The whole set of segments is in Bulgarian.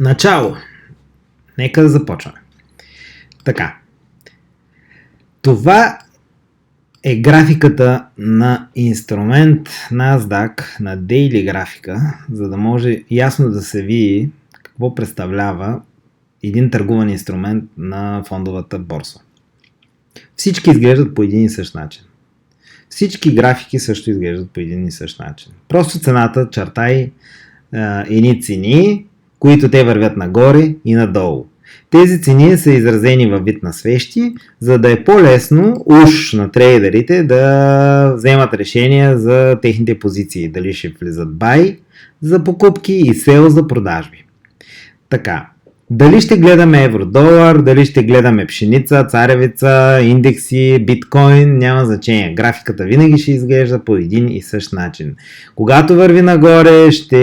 Начало. Нека да започваме. Така. Това е графиката на инструмент NASDAQ на Daily графика, за да може ясно да се види какво представлява един търгуван инструмент на фондовата борса. Всички изглеждат по един и същ начин. Всички графики също изглеждат по един и същ начин. Просто цената чертай едни цени, които те вървят нагоре и надолу. Тези цени са изразени във вид на свещи, за да е по-лесно уж на трейдерите да вземат решения за техните позиции. Дали ще влизат buy за покупки и sell за продажби. Така. Дали ще гледаме евро-долар, дали ще гледаме пшеница, царевица, индекси, биткоин, няма значение. Графиката винаги ще изглежда по един и същ начин. Когато върви нагоре, ще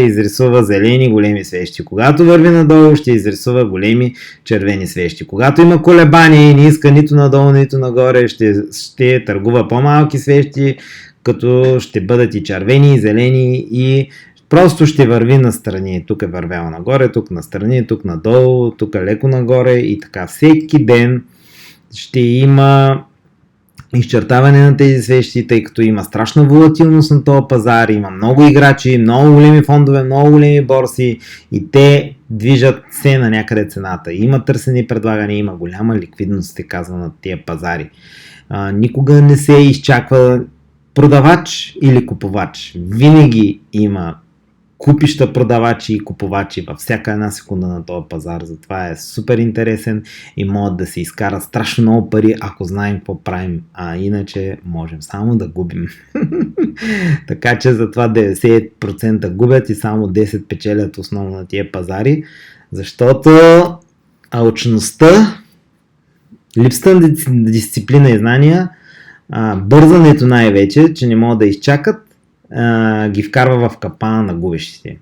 изрисува зелени големи свещи. Когато върви надолу, ще изрисува големи червени свещи. Когато има колебания и не иска нито надолу, нито нагоре, ще търгува по-малки свещи, като ще бъдат и червени, и зелени, и просто ще върви настрани. Тук е вървял нагоре, тук настрани, тук надолу, тук леко нагоре и така. Всеки ден ще има изчертаване на тези свещи, тъй като има страшна волатилност на този пазар, има много играчи, много големи фондове, много големи борси и те движат се на някъде цената. Има търсене и предлагане, има голяма ликвидност, се казва, на тия пазари. Никога не се изчаква продавач или купувач. Винаги има купища продавачи и купувачи във всяка една секунда на този пазар. Затова е супер интересен и могат да се изкарат страшно много пари, ако знаем какво правим, а иначе можем само да губим. Така че затова 90% губят и само 10% печелят основно на тия пазари, защото алчността, липсата на дисциплина и знания, бързането най-вече, че не могат да изчакат, ги вкарва в капана на губещите.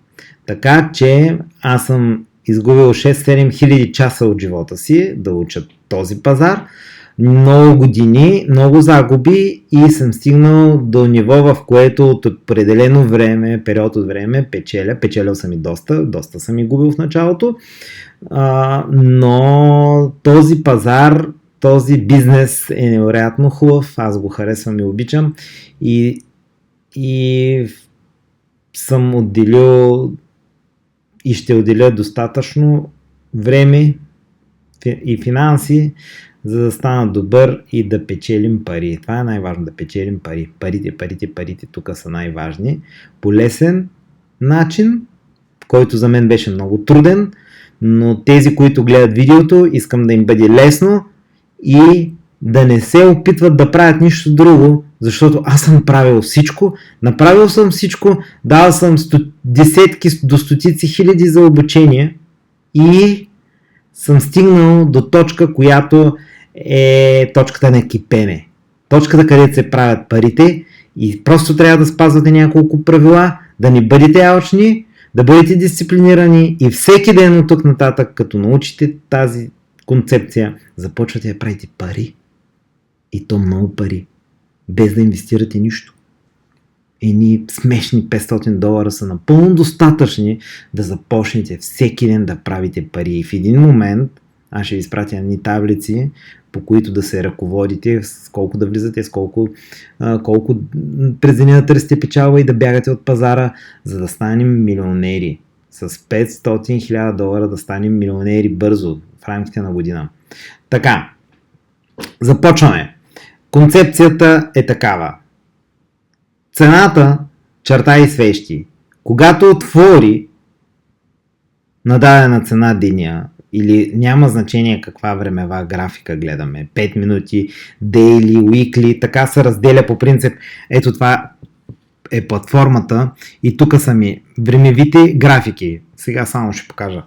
Така че аз съм изгубил 6-7 хиляди часа от живота си да уча този пазар, много години, много загуби и съм стигнал до ниво, в което от определено време, период от време печелял съм и доста съм и губил в началото, но този пазар, този бизнес е невероятно хубав, аз го харесвам и обичам и съм отделил и ще отделя достатъчно време и финанси, за да стана добър и да печелим пари. Това е най-важно, да печелим пари. Парите тук са най-важни. По лесен начин, който за мен беше много труден, но тези, които гледат видеото, искам да им бъде лесно и да не се опитват да правят нищо друго, защото аз съм направил съм всичко, дал съм десетки до стотици хиляди за обучение и съм стигнал до точка, която е точката на кипене. Точката, където се правят парите и просто трябва да спазвате няколко правила, да не бъдете алчни, да бъдете дисциплинирани и всеки ден от тук нататък, като научите тази концепция, започвате да правите пари. И то много пари, без да инвестирате нищо. Едни смешни $500 са напълно достатъчни да започнете всеки ден да правите пари. И в един момент, аз ще ви изпратя едни таблици, по които да се ръководите, с колко да влизате, с колко през деня да търсите печалба и да бягате от пазара, за да станем милионери. С $500,000 да станем милионери бързо, в рамките на година. Така, започваме. Концепцията е такава. Цената, чертай свещи, когато отвори на дадена цена деня, или няма значение каква времева графика гледаме, 5 минути, daily, weekly, така се разделя по принцип. Ето това е платформата и тук са ми времевите графики. Сега само ще покажа.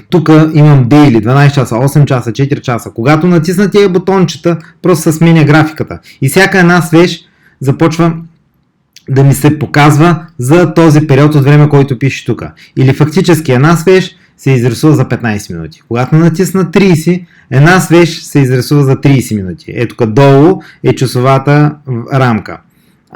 Тук имам daily, 12 часа, 8 часа, 4 часа. Когато натисна тия бутончета, просто се сменя графиката. И всяка една свещ започва да ми се показва за този период от време, който пише тук. Или фактически една свещ се изрисува за 15 минути. Когато натисна 30, една свещ се изрисува за 30 минути. Ето тук долу е часовата рамка.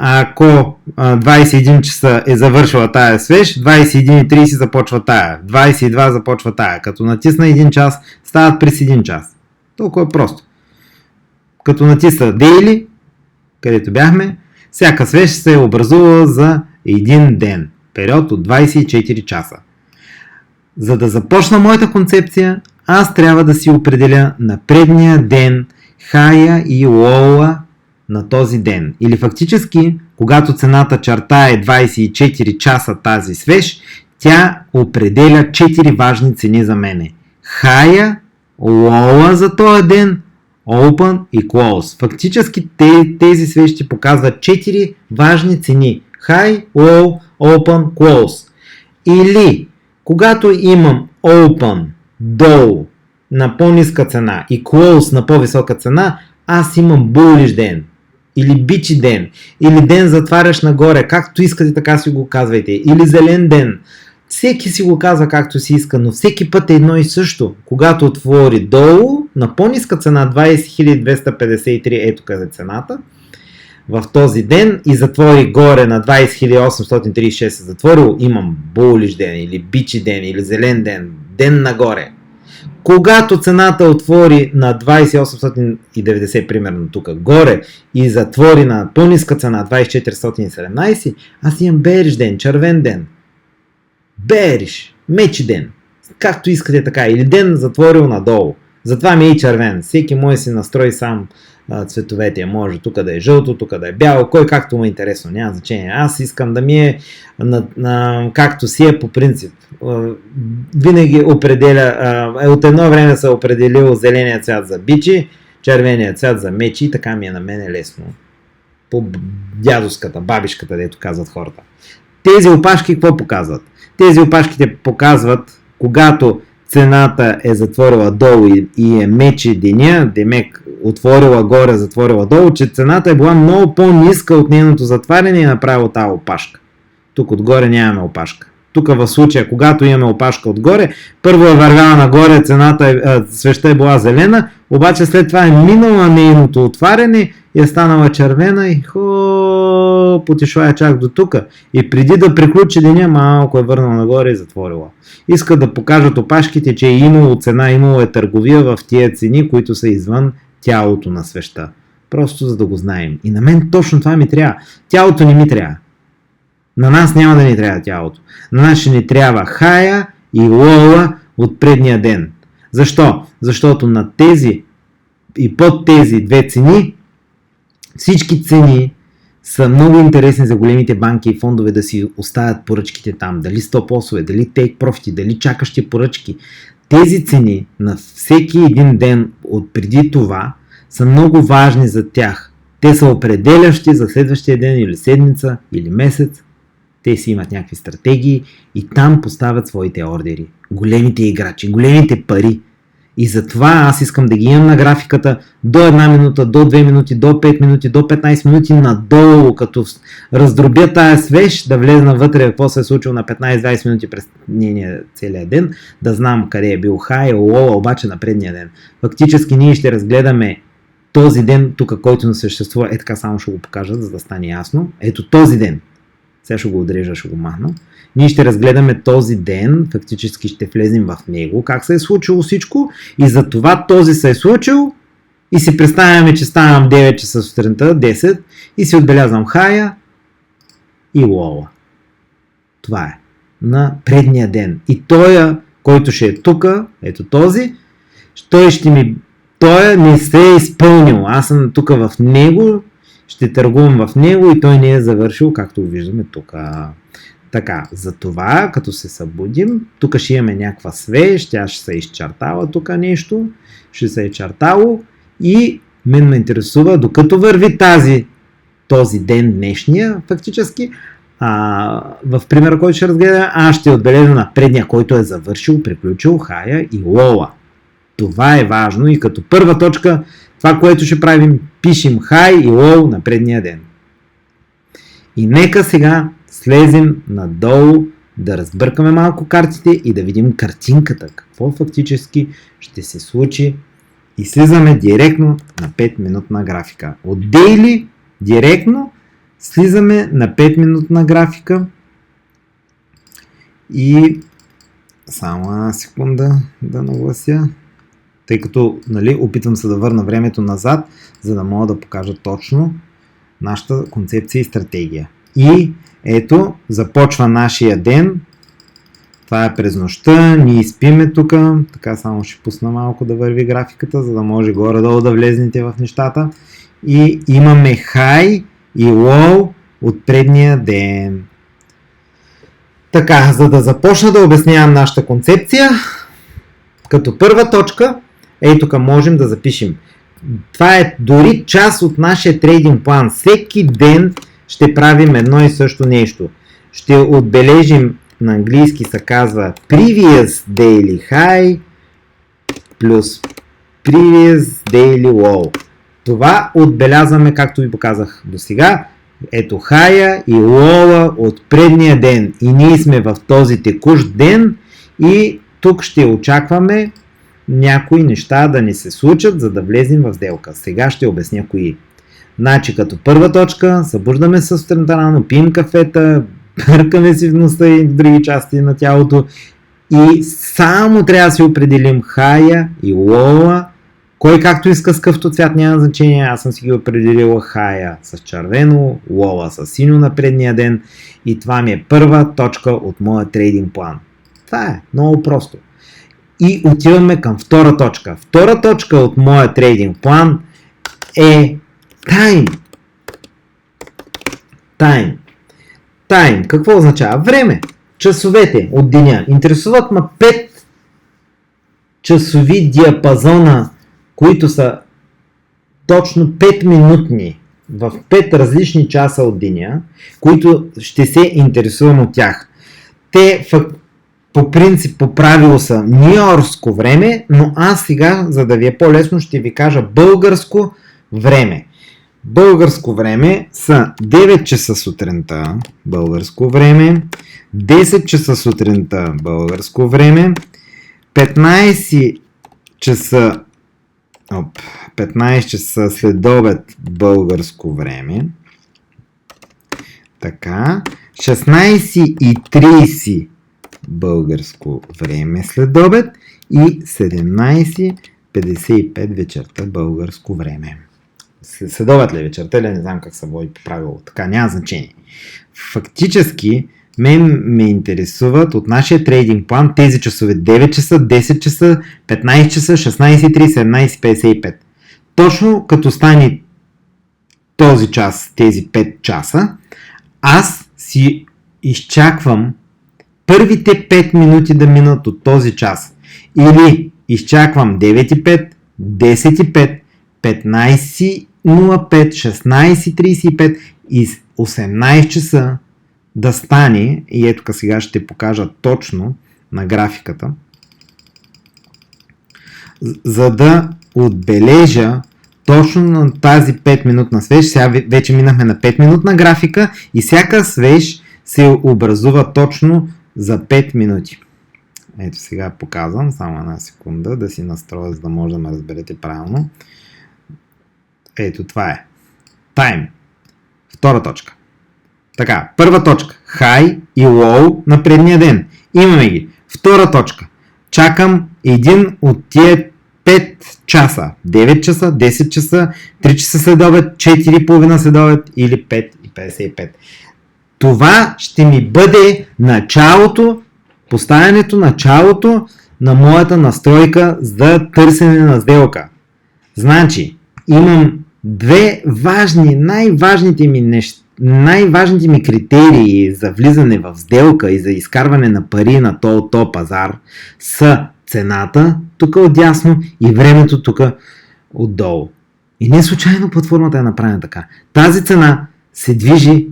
Ако 21 часа е завършила тая свеж, 21:30 започва тая, 22 започва тая. Като натисна 1 час, стават през 1 час. Толкова е просто. Като натисна Daily, където бяхме, всяка свеж се е образувала за един ден. Период от 24 часа. За да започна моята концепция, аз трябва да си определя на предния ден хая и лоуа на този ден. Или фактически, когато цената черта е 24 часа тази свеж, тя определя 4 важни цени за мене. Хая, лоуа за този ден, open и close. Фактически тези свещи показват 4 важни цени. High, low, open, close. Или когато имам open долу на по-ниска цена и close на по-висока цена, аз имам bullish ден. Или бичи ден. Или ден затваряш нагоре. Както искате, така си го казвайте. Или зелен ден. Всеки си го казва както си иска, но всеки път е едно и също. Когато отвори долу на по-ниска цена 20 253, ето къде е цената, в този ден и затвори горе на 20 836 се затворило, имам булиш ден или бичи ден или зелен ден, ден нагоре. Когато цената отвори на 2890, примерно тук горе и затвори на по-ниска цена 2417, аз имам бериш ден, червен ден. Бериш, мечи ден, както искате така, или ден затворил надолу. Затова ми е и червен. Всеки може си настрои сам цветовете. Може тук да е жълто, тук да е бяло, кой както му е интересно, няма значение. Аз искам да ми е както си е по принцип. Винаги определя, от едно време се определил зеления цвят за бичи, червения цвят за мечи и така ми е на мене лесно. По дядовската, бабишката, дето казват хората. Тези опашки какво показват? Тези опашките показват, когато цената е затворила долу и е мечи деня, демек отворила горе, затворила долу, че цената е била много по-ниска от нейното затваряне и е направила тази опашка. Тук отгоре нямаме опашка. Тук в случая, когато имаме опашка отгоре, първо е вървяла нагоре, свеща е била зелена, обаче след това е минала нейното отваряне и е станала червена и потишла е чак до тук. И преди да приключи деня, малко е върнала нагоре и затворила. Искат да покажат опашките, че е имало цена, имало е търговия в тия цени, които са извън тялото на свеща. Просто за да го знаем. И на мен точно това ми трябва. Тялото не ми трябва. На нас няма да ни трябва тялото. На нас ще ни трябва хая и лола от предния ден. Защо? Защото на тези и под тези две цени, всички цени са много интересни за големите банки и фондове да си оставят поръчките там. Дали стоп-лосове, дали тейк профити, дали чакащи поръчки. Тези цени на всеки един ден от преди това са много важни за тях. Те са определящи за следващия ден или седмица или месец. Те си имат някакви стратегии и там поставят своите ордери. Големите играчи, големите пари. И затова аз искам да ги имам на графиката до 1 минута, до 2 минути, до 5 минути, до 15 минути надолу, като раздробя тая свеж, да влезна вътре какво се е случило на 15-20 минути през нейния целия ден, да знам къде е бил хай, лола, обаче на предния ден. Фактически ние ще разгледаме този ден, тук който не съществува, така само ще го покажа, за да стане ясно. Ето този ден. Сега ще го отрежа, ще го махна. Ние ще разгледаме този ден, фактически ще влезем в него, как се е случило всичко и за това този се е случил и си представяме, че ставам 9 часа сутринта, 10 и си отбелязвам хая и лола. Това е на предния ден. И той, който ще е тук, ето този, той не се е изпълнил. Аз съм тук в него, ще търгувам в него и той не е завършил, както виждаме тук. Така, за това, като се събудим, тук ще имаме някаква свеж, тя ще се изчертава тук нещо, ще се е чертало и мен ме интересува, докато върви този ден днешния, фактически, в примера, който ще разгледаме, аз ще отбележа на предния, който е завършил, приключил хая и лола. Това е важно и като първа точка, това, което ще правим, пишем хай и лоу на предния ден. И нека сега слезем надолу, да разбъркаме малко картите и да видим картинката, какво фактически ще се случи и слизаме директно на 5-минутна графика. От Daily директно Слизаме на 5-минутна графика и само една секунда да наглася, тъй като опитвам се да върна времето назад, за да мога да покажа точно нашата концепция и стратегия. И ето, започва нашия ден. Това е през нощта, ние спиме тук, така само ще пусна малко да върви графиката, за да може горе-долу да влезнете в нещата. И имаме хай и лоу от предния ден. Така, за да започна да обяснявам нашата концепция, като първа точка, тук можем да запишем. Това е дори част от нашия трейдинг план. Всеки ден ще правим едно и също нещо. Ще отбележим, на английски се казва Previous Daily High плюс Previous Daily Low. Това отбелязваме, както ви показах до сега. Ето хая и лола от предния ден. И ние сме в този текущ ден и тук ще очакваме някои неща да ни се случат, за да влезем в сделка. Сега ще обясня кои. Значи, като първа точка, събуждаме се сутринта рано, пием кафета, бъркаме си в носа и в други части на тялото и само трябва да си определим хая и лола. Кой както иска с къвто цвят, няма значение. Аз съм си ги определила хая с червено, лола с синьо на предния ден и това ми е първа точка от моя трейдинг план. Това е много просто. И отиваме към втора точка. Втора точка от моя трейдинг план е тайм. Тайм. Какво означава? Време. Часовете от деня. Интересуват ме 5 часови диапазона, които са точно 5 минутни в 5 различни часа от деня, които ще се интересувам от тях. Те по принцип, по правило са нюйоркско време, но аз сега, за да ви е по-лесно, ще ви кажа българско време. Българско време са 9 часа сутринта българско време, 10 часа сутринта българско време, 15 часа след обед българско време, така, 16:30 българско време след обед и 17:55 вечерта българско време. Следобед ли вечерта, или не знам как се води по правило, така няма значение. Фактически ме интересуват от нашия трейдинг план тези часове 9 часа, 10 часа, 15 часа, 16:30, 17:55. Точно като стане този час, тези 5 часа, аз си изчаквам първите 5 минути да минат от този час. Или изчаквам 9:05, 10:05, 15:05, 16:35 и 18 часа да стане, и ето сега ще покажа точно на графиката, за да отбележа точно на тази 5 минутна свеж. Сега вече минахме на 5 минутна графика и всяка свеж се образува точно за 5 минути. Ето сега показвам, само една секунда да си настроя, за да може да ме разберете правилно. Ето това е. Тайм. Втора точка. Така, първа точка. Хай и лоу на предния ден. Имаме ги. Втора точка. Чакам един от тия 5 часа. 9 часа, 10 часа, 3 часа след обед, 4:30 след обед или 5:55. Това ще ми бъде началото, поставянето началото на моята настройка за търсене на сделка. Значи, имам две важни, най-важните ми критерии за влизане в сделка и за изкарване на пари на този пазар са цената тук отдясно и времето тук отдолу. И не случайно платформата е направена така. Тази цена се движи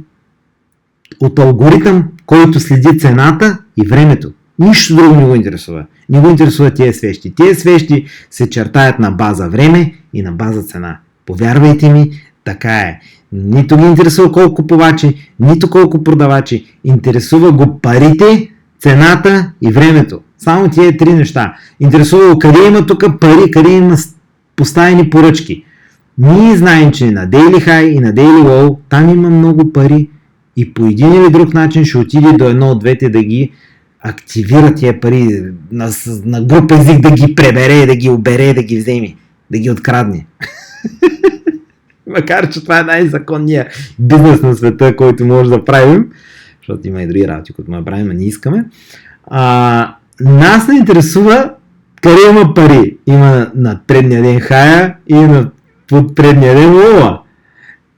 от алгоритъм, който следи цената и времето. Нищо друго не го интересува. Не го интересува тия свещи. Тия свещи се чертаят на база време и на база цена. Повярвайте ми, така е. Нито ги интересува колко купувачи, нито колко продавачи. Интересува го парите, цената и времето. Само тия 3 неща. Интересува го къде има тук пари, къде има поставени поръчки. Ние знаем, че на Daily High и на Daily Low там има много пари и по един или друг начин ще отиде до едно от двете да ги активира тия пари, на груп език да ги пребере, да ги обере, да ги вземе, да ги открадне. Макар, че това е най-законният бизнес на света, който може да правим, защото има и други работи, които му правим, а не искаме. Нас не интересува къде има пари. Има на предния ден хая и на предния ден лова.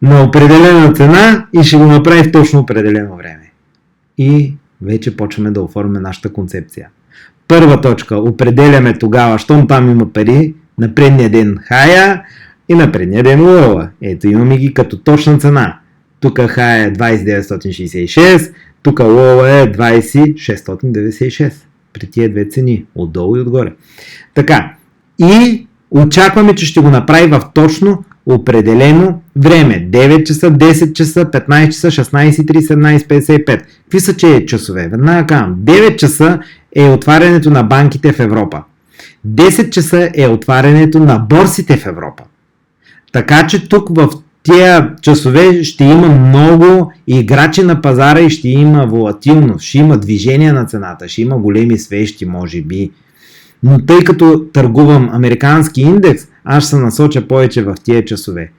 На определена цена и ще го направи в точно определено време. И вече почваме да оформяме нашата концепция. Първа точка. Определяме тогава, щом там има пари, на предния ден хая и на предния ден лова. Ето имаме ги като точна цена. Тук хая е 2966, тук лова е 2696. При тия две цени, отдолу и отгоре. Така, и очакваме, че ще го направи в точно определено време. 9 часа, 10 часа, 15 часа, 16:30, 17:55. Какви са часове? Веднага казвам. 9 часа е отварянето на банките в Европа. 10 часа е отварянето на борсите в Европа. Така че тук в тия часове ще има много играчи на пазара и ще има волатилност, ще има движение на цената, ще има големи свещи, може би. Но тъй като търгувам американски индекс, аз ще се насоча повече в тия часове.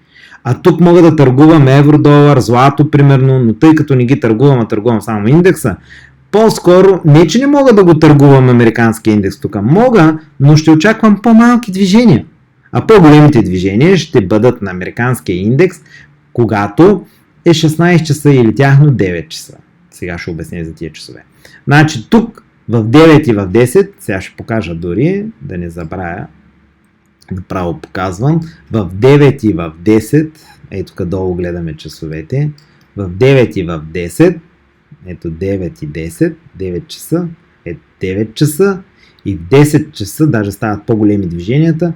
А тук мога да търгувам евро-долар, злато примерно, но тъй като не ги търгувам, а търгувам само индекса, по-скоро, не че не мога да го търгувам американски индекс тук, мога, но ще очаквам по-малки движения. А по-големите движения ще бъдат на американския индекс, когато е 16 часа или тяхно 9 часа. Сега ще обясня за тия часове. Значи тук в 9 и в 10, сега ще покажа дори, да не забравя, направо показвам, в 9 и в 10, ето тук долу гледаме часовете, в 9 и в 10, ето 9 и 10, 9 часа, ето 9 часа и в 10 часа, даже стават по-големи движенията,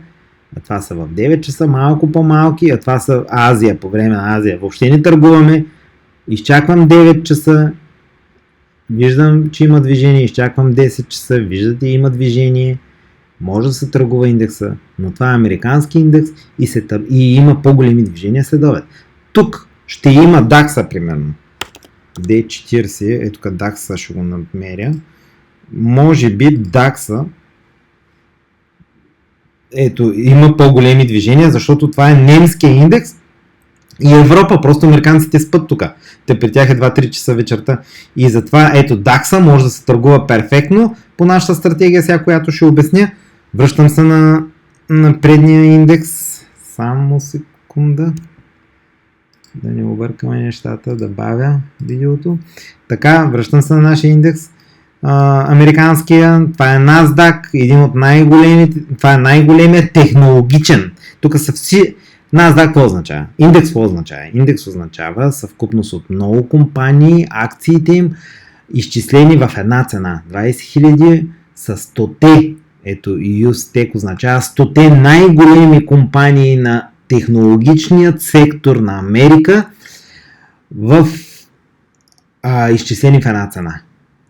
а това са в 9 часа, малко по-малки, а това са Азия, по време на Азия. Въобще не търгуваме, изчаквам 9 часа, виждам, че има движение, изчаквам 10 часа, виждате, има движение, може да се търгува индекса, но това е американски индекс и има по-големи движения следобед. Тук ще има DAX, примерно. D40, ето тук DAX ще го намеря. Може би DAX, ето, има по-големи движения, защото това е немския индекс и Европа, просто американците спят тук. Те при тях е 2-3 часа вечерта. И затова, ето, DAX може да се търгува перфектно по нашата стратегия, сега която ще обясня. Връщам се на предния индекс. Само секунда. Да не объркаме нещата, да бавя видеото. Така, връщам се на нашия индекс. Американския, това е NASDAQ, един от най-големите, това е най-големият технологичен. Тук са всички. NASDAQ какво означава? Индекс какво означава? Индекс означава съвкупност от много компании, акциите им, изчислени в една цена. 20 000 са 100-те. Ето USTEC означава 100-те най-големи компании на технологичният сектор на Америка в изчислени в една цена.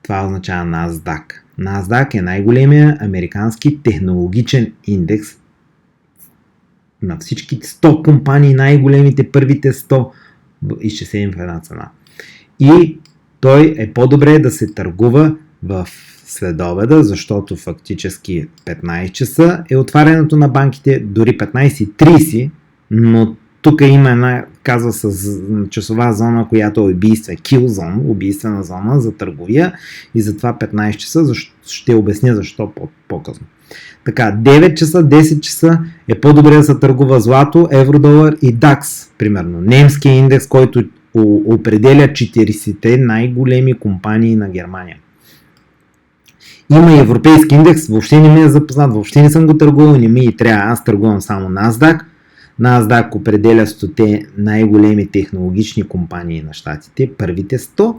Това означава NASDAQ. NASDAQ е най-големия американски технологичен индекс на всички 100 компании, най-големите първите 100 изчислени в една цена. И той е по-добре да се търгува в следобеда, защото фактически 15 часа е отварянето на банките, дори 15:30, но тук има една, казва с часова зона, която е убийства, kill zone, убийствена зона за търговия и затова 15 часа, ще обясня защо по-късно. Така, 9 часа, 10 часа е по-добре да се търгува злато, евро-долар и DAX, примерно. Немския индекс, който определя 40-те най-големи компании на Германия. Има и европейски индекс, въобще не ми е запознат, въобще не съм го търгувал, не ми и трябва, аз търгувам само NASDAQ. NASDAQ определя 100-те най-големи технологични компании на щатите, първите 100,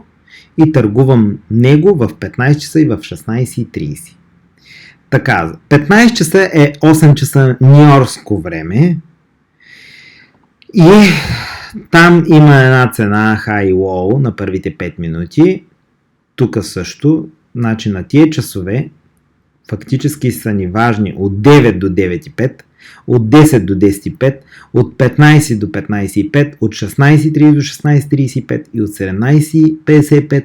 и търгувам него в 15 часа и в 16:30. Така, 15 часа е 8 часа нюйоркско време и там има една цена high low на първите 5 минути. Тук също, значи на тия часове фактически са ни важни от 9 до 9.5, от 10 до 10.5, от 15 до 15.5, от 16.30 до 16.35 и от 17.55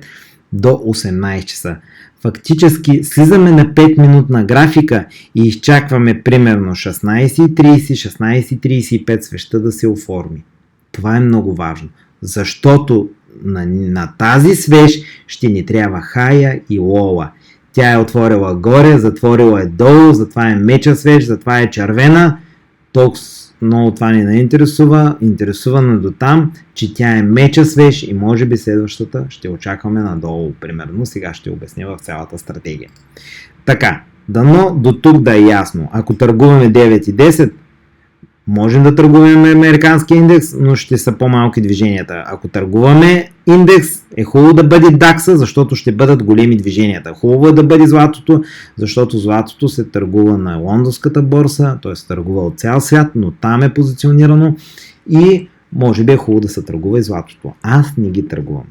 до 18 часа. Фактически слизаме на 5-минутна графика и изчакваме примерно 16.30, 16.35 свеща да се оформи. Това е много важно, защото на тази свещ ще ни трябва хая и лола. Тя е отворила горе, затворила е долу, затова е меча свещ, затова е червена. Толкова много това ни интересува. Интересувана до там, че тя е меча свещ и може би следващата ще очакваме надолу. Примерно сега ще обясня в цялата стратегия. Така, дано до тук да е ясно. Ако търгуваме 9 и 10, можем да търгуваме американски индекс, но ще са по-малки движенията. Ако търгуваме индекс, е хубаво да бъде DAX, защото ще бъдат големи движенията. Хубаво е да бъде златото, защото златото се търгува на лондонската борса, т.е. търгува от цял свят, но там е позиционирано и може би е хубаво да се търгува и златото. Аз не ги търгувам.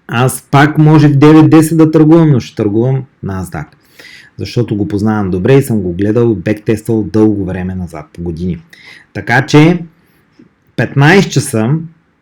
Аз пак може в 9-10 да търгувам, но ще търгувам NASDAQ. Защото го познавам добре и съм го гледал и бектествал дълго време назад, по години. Така че 15 часа,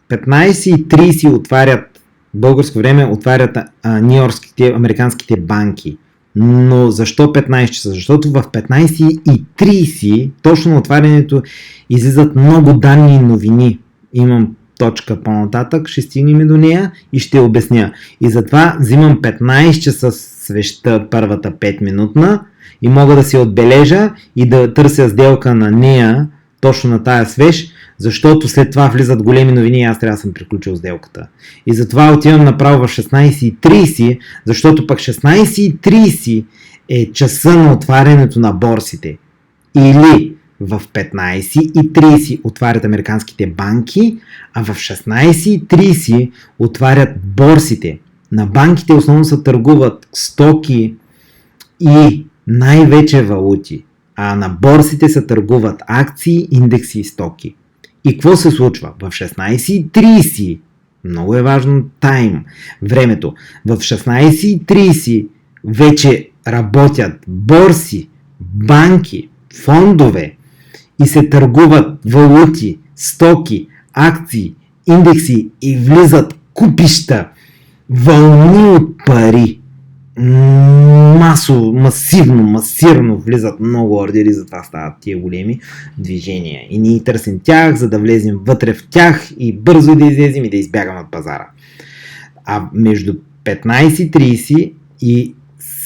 15:30 отварят, българско време отварят нюйоркските, американските банки. Но защо 15 часа? Защото в 15:30, точно на отварянето, излизат много данни и новини. Имам точка по-нататък, ще стигнем до нея и ще обясня. И затова взимам 15 часа свеща първата 5-минутна и мога да си отбележа и да търся сделка на нея, точно на тая свещ, защото след това влизат големи новини и аз трябва да съм приключил сделката. И затова отивам направо в 16:30, защото пък 16:30 е часа на отварянето на борсите. Или в 15:30 отварят американските банки, а в 16:30 отварят борсите. На банките основно се търгуват стоки и най-вече валути, а на борсите се търгуват акции, индекси и стоки. И какво се случва? В 16:30, много е важно тайм, времето, в 16:30 вече работят борси, банки, фондове и се търгуват валути, стоки, акции, индекси и влизат купища, вълни от пари. Масирно влизат много ордери, затова стават тия големи движения. И ние търсим тях, за да влезем вътре в тях и бързо да излезем и да избягаме от пазара. А между 15:30 и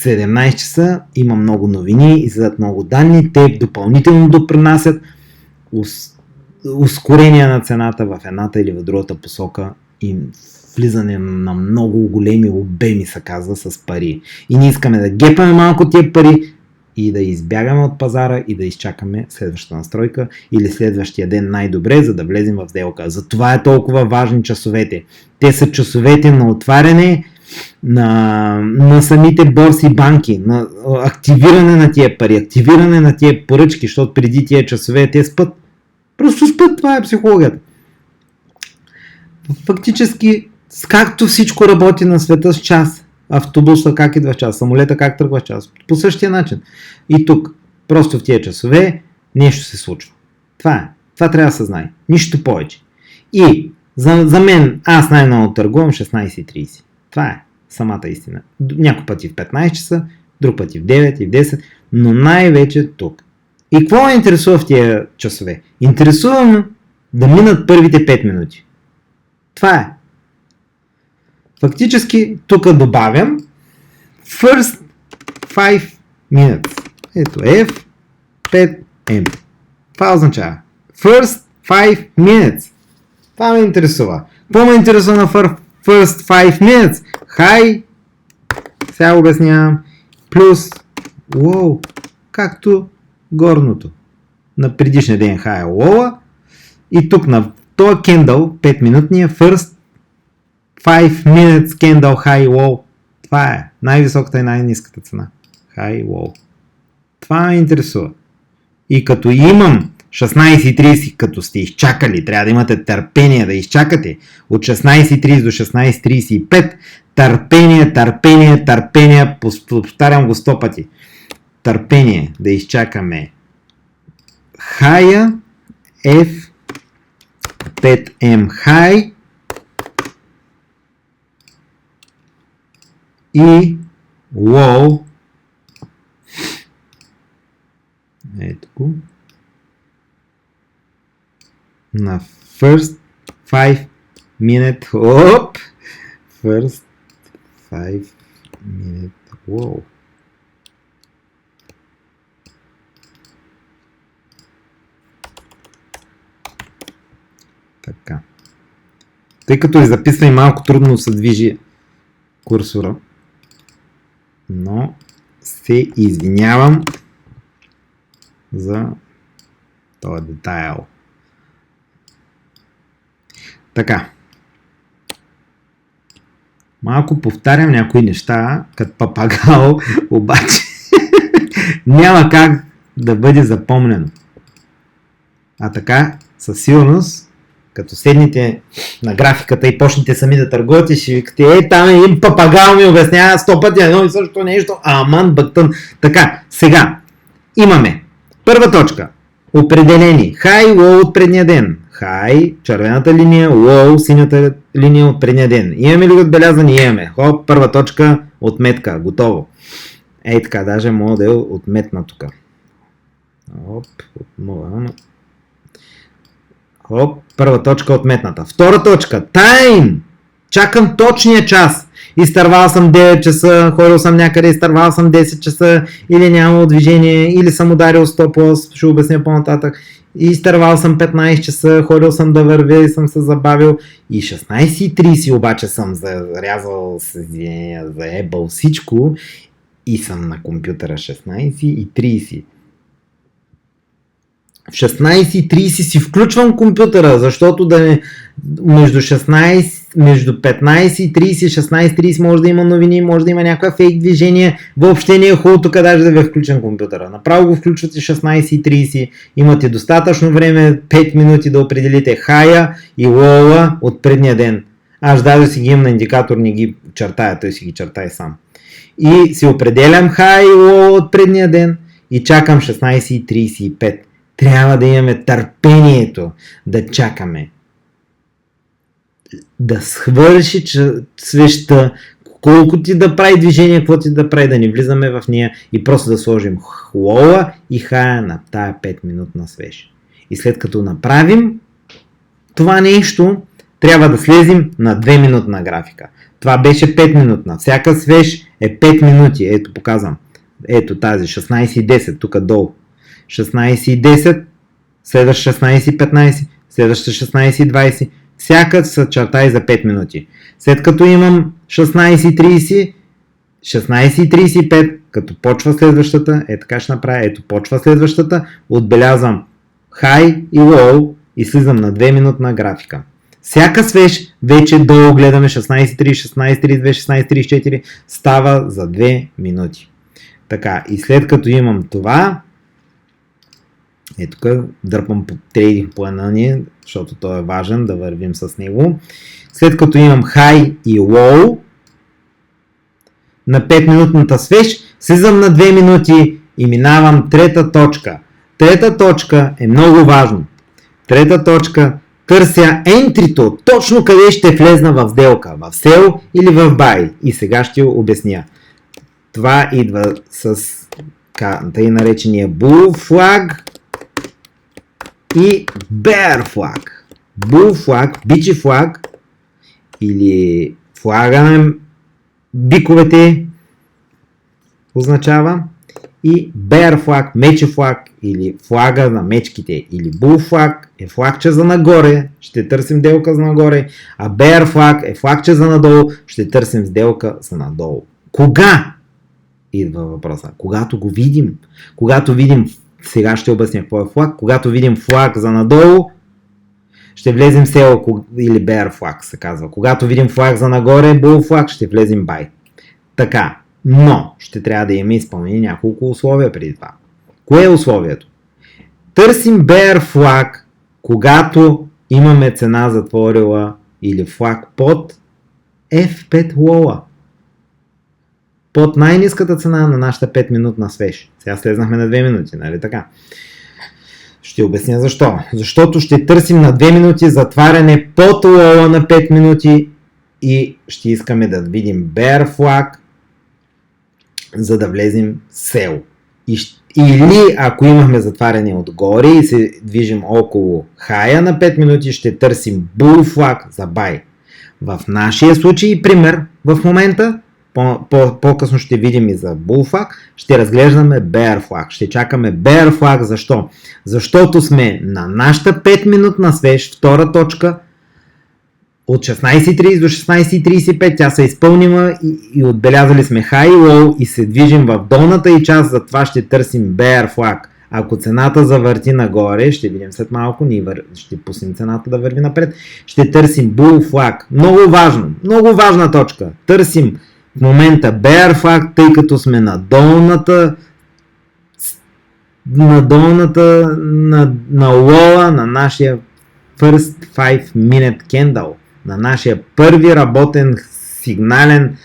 17 часа има много новини, излизат много данни, те допълнително допринасят ускорение на цената в едната или в другата посока и влизане на много големи обеми, се казва, с пари. И ние искаме да гепаме малко тия пари и да избягаме от пазара и да изчакаме следващата настройка или следващия ден най-добре, за да влезем в сделка. Затова е толкова важни часовете. Те са часовете на отваряне на самите борси и банки, на активиране на тия пари, активиране на тия поръчки, защото преди тия часове те спят. Просто спят, това е психологията. Фактически, както всичко работи на света с час, автобуса как идва в час, самолета как тръгва в час, по същия начин. И тук, просто в тия часове, нещо се случва. Това е. Това трябва да се знае. Нищо повече. И за мен, аз най-много търгувам 16:30. Това е самата истина. Някой пъти в 15 часа, друг пъти в 9 и в 10, но най-вече тук. И какво ме интересува в тия часове? Интересувам да минат първите 5 минути. Това е. Фактически, тук добавям first 5 minutes. Ето F5M. Това означава first 5 minutes. Това ме интересува. Какво ме интересува на first 5 minutes? High, сега обяснявам, плюс low, както горното. На предишния ден high low и тук на този кендъл, 5-минутния, first 5 minutes candle high low. Това е най-високата и най-ниската цена. High low. Това ме интересува. И като имам 16:30, като сте изчакали, трябва да имате търпение да изчакате от 16:30 до 16:35. Търпение, повтарям го 100 пъти. търпение да изчакаме high F5M high и low, ето го, на first 5 minute first 5 minute low. Така. Тъй като е записва и малко трудно се движи курсора, но се извинявам за този детайл. Така. Малко повтарям някои неща, като папагал, обаче няма как да бъде запомнено. А така, със сигурност, като седните на графиката и почнете сами да търгувате, ще викате, там един папагал ми обяснява 100 пъти едно и също нещо, аман бъктън. Така, сега имаме първа точка. Определени. High, low от предния ден. High, червената линия, low, синята линия от предния ден. Имаме ли отбелязани? Имаме. Хоп, първа точка, отметка. Готово. Ей така, даже мога да е отметна тук. Хоп, хоп, първа точка отметната. Втора точка, time. Чакам точния час. Изтървал съм 9 часа, ходил съм някъде, изтървал съм 10 часа, или нямало движение, или съм ударил стоп-лос, ще обясня по-нататък. И изтървал съм 15 часа, ходил съм да вървя и съм се забавил. И 16:30 обаче съм зарязал, заебал всичко и съм на компютъра 16:30. В 16:30 си включвам компютъра, защото между 15:30 и 16:30 може да има новини, може да има някаква фейк движение. Въобще не е хубаво тук даже да ви включен компютъра. Направо го включвате 16:30, имате достатъчно време, 5 минути да определите хая и лоуа от предния ден. Аз даже си ги имам на индикатор, не ги чертая, той си ги чертае сам. И си определям хай и лоуа от предния ден и чакам 16:35. Трябва да имаме търпението да чакаме да свърши свещта, колко ти да прави движение, какво ти да прави, да не влизаме в нея и просто да сложим лоуа и хая на тая 5 минутна свеж. И след като направим това нещо, трябва да слезем на 2 минутна графика. Това беше 5 минутна. Всяка свеж е 5 минути. Ето показвам. Ето тази 16:10 тук долу. 16:10, следваща 16:15, следваща 16:20, всяка са чертай за 5 минути. След като имам 16:30, 16:35, като почва следващата, така ще направя, ето почва следващата, отбелязвам high и low и слизам на 2 минутна графика. Всяка свеж вече долу гледаме 16:30, 16:32, 16:34, става за 2 минути. Така, и след като имам това, тук дърпам по трейдинг плана ни, защото той е важен да вървим с него. След като имам high и low на 5 минутната свеж, слизам на 2 минути и минавам трета точка. Трета точка е много важно. Трета точка, търся ентрито, точно къде ще влезна в сделка, в sell или в buy. И сега ще обясня. Това идва с тъй наречения bull flag и bear flag. Bull flag, бичи флаг или флага на биковете означава, и bear flag, мечи флаг или флага на мечките, или bull flag е флагче за нагоре, ще търсим сделка за нагоре, а bear flag е флагче за надолу, ще търсим сделка за надолу. Кога идва въпроса? Когато го видим. Когато видим, сега ще обясня какво е флаг, когато видим флаг за надолу, ще влезем sell или bear flag се казва. Когато видим флаг за нагоре, bull flag, ще влезем buy. Така, но ще трябва да имаме изпълнени няколко условия преди това. Кое е условието? Търсим bear flag, когато имаме цена затворила или флаг под F5 лоуа. под най-ниската цена на нашата 5-минутна свеж. Сега слезнахме на 2 минути, нали така? Ще обясня защо. Защото ще търсим на 2 минути затваряне под лола на 5 минути и ще искаме да видим bear flag, за да влезем sell. Или ако имахме затваряне отгоре и се движим около хая на 5 минути, ще търсим bull flag за buy. В нашия случай, пример, в момента, по-късно ще видим и за bull flag, ще разглеждаме bear flag. Ще чакаме bear flag. Защо? Защото сме на нашата 5-минутна свеж, втора точка, от 16.30 до 16.35, тя се изпълнима и отбелязали сме high и low и се движим в долната и част, затова ще търсим bear flag. Ако цената завърти нагоре, ще видим след малко, ще пуснем цената да върви напред, ще търсим bull flag. Много важна точка. Търсим в момента bear flag, тъй като сме на лола на нашия first 5-minute candle. На нашия първи работен сигнален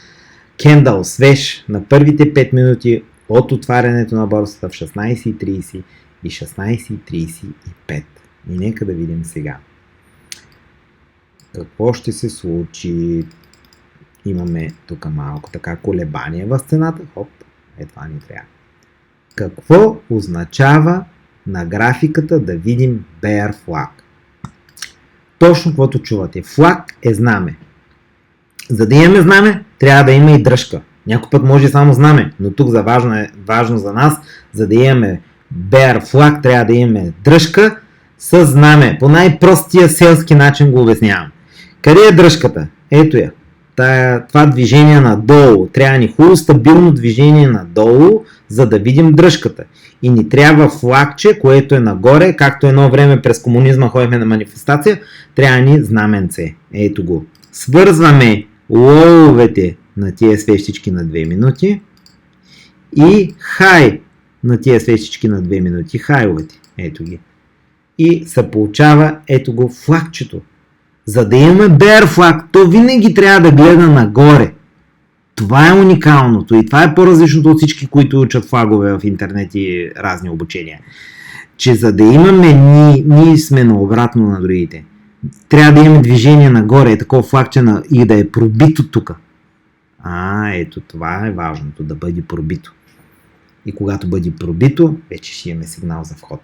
кендъл свеж на първите 5 минути от отварянето на борсата в 16.30 и 16.35. И нека да видим сега. Какво ще се случи? Имаме тук малко така колебание в цената. Хоп, това ни трябва. Какво означава на графиката да видим bear flag? Точно каквото чувате. Флаг е знаме. За да имаме знаме, трябва да има и дръжка. Някой път може само знаме, но тук важно за нас, за да имаме bear flag, трябва да имаме дръжка с знаме. По най-простия селски начин го обяснявам. Къде е дръжката? Ето я. Това движение надолу. Трябва ни хубаво стабилно движение надолу, за да видим дръжката. И ни трябва флагче, което е нагоре, както едно време през комунизма ходихме на манифестация, трябва ни знаменце. Ето го. Свързваме лоувете на тия свещички на 2 минути и хай на тия свещички на 2 минути. Хайовете. Ето ги. И се получава ето го флагчето. За да имаме bear flag, то винаги трябва да гледа нагоре. Това е уникалното и това е по-различното от всички, които учат флагове в интернет и разни обучения. Че за да имаме, ние сме наобратно на другите. Трябва да имаме движение нагоре, такова флагче и да е пробито тук. Ето това е важното, да бъде пробито. И когато бъде пробито, вече ще имаме сигнал за вход.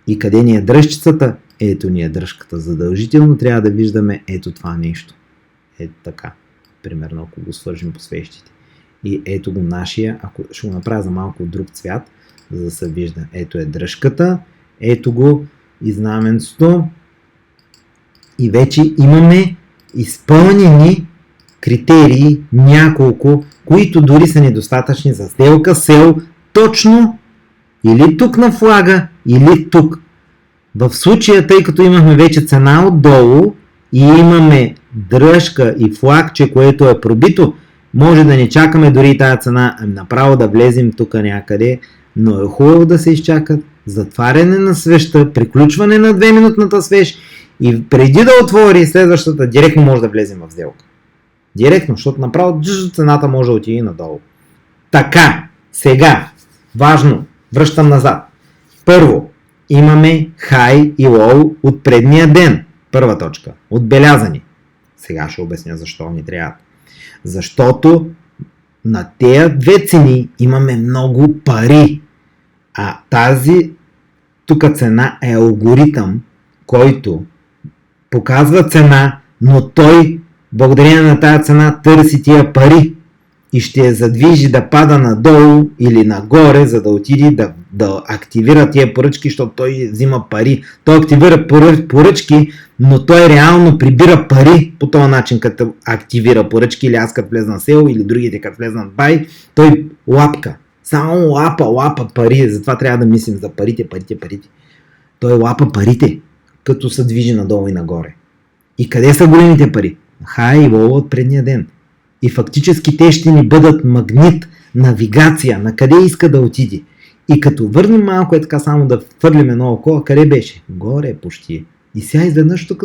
И къде ни е дръжчицата? Ето ни е дръжката. Задължително трябва да виждаме ето това нещо. Ето така. Примерно, ако го свържим по свещите. И ето го нашия, ако ще го направя за малко друг цвят, за да се вижда. Ето е дръжката, ето го и знаменството. И вече имаме изпълнени критерии, няколко, които дори са недостатъчни за сделка, сел, точно или тук на флага, или тук. В случая, тъй като имахме вече цена отдолу и имаме дръжка и флагче, което е пробито, може да не чакаме дори тази цена, направо да влезем тук някъде, но е хубаво да се изчакат затваряне на свеща, приключване на 2-минутната свещ и преди да отвори следващата, директно може да влезем в сделка. Директно, защото направо цената може да отиде надолу. Така, сега, важно, връщам назад. Първо, имаме high и low от предния ден. Първа точка. Отбелязани. Сега ще обясня защо ни трябва. Защото на тези две цени имаме много пари. А тази тук цена е алгоритъм, който показва цена, но той благодарение на тази цена търси тия пари и ще я задвижи да пада надолу или нагоре, за да отиде да активира тия поръчки, защото той взима пари. Той активира поръчки, но той реално прибира пари по този начин, като активира поръчки, или аз като влезна сел, или другите като влезнат бай, той лапка. Само лапа пари, затова трябва да мислим за парите. Той лапа парите, като се движи надолу и нагоре. И къде са големите пари? Хай и лоу от предния ден. И фактически те ще ни бъдат магнит, навигация, на къде иска да отиде. И като върнем малко е така само да хвърлим едно око, къде беше? Горе почти. И сега изведнъж тук.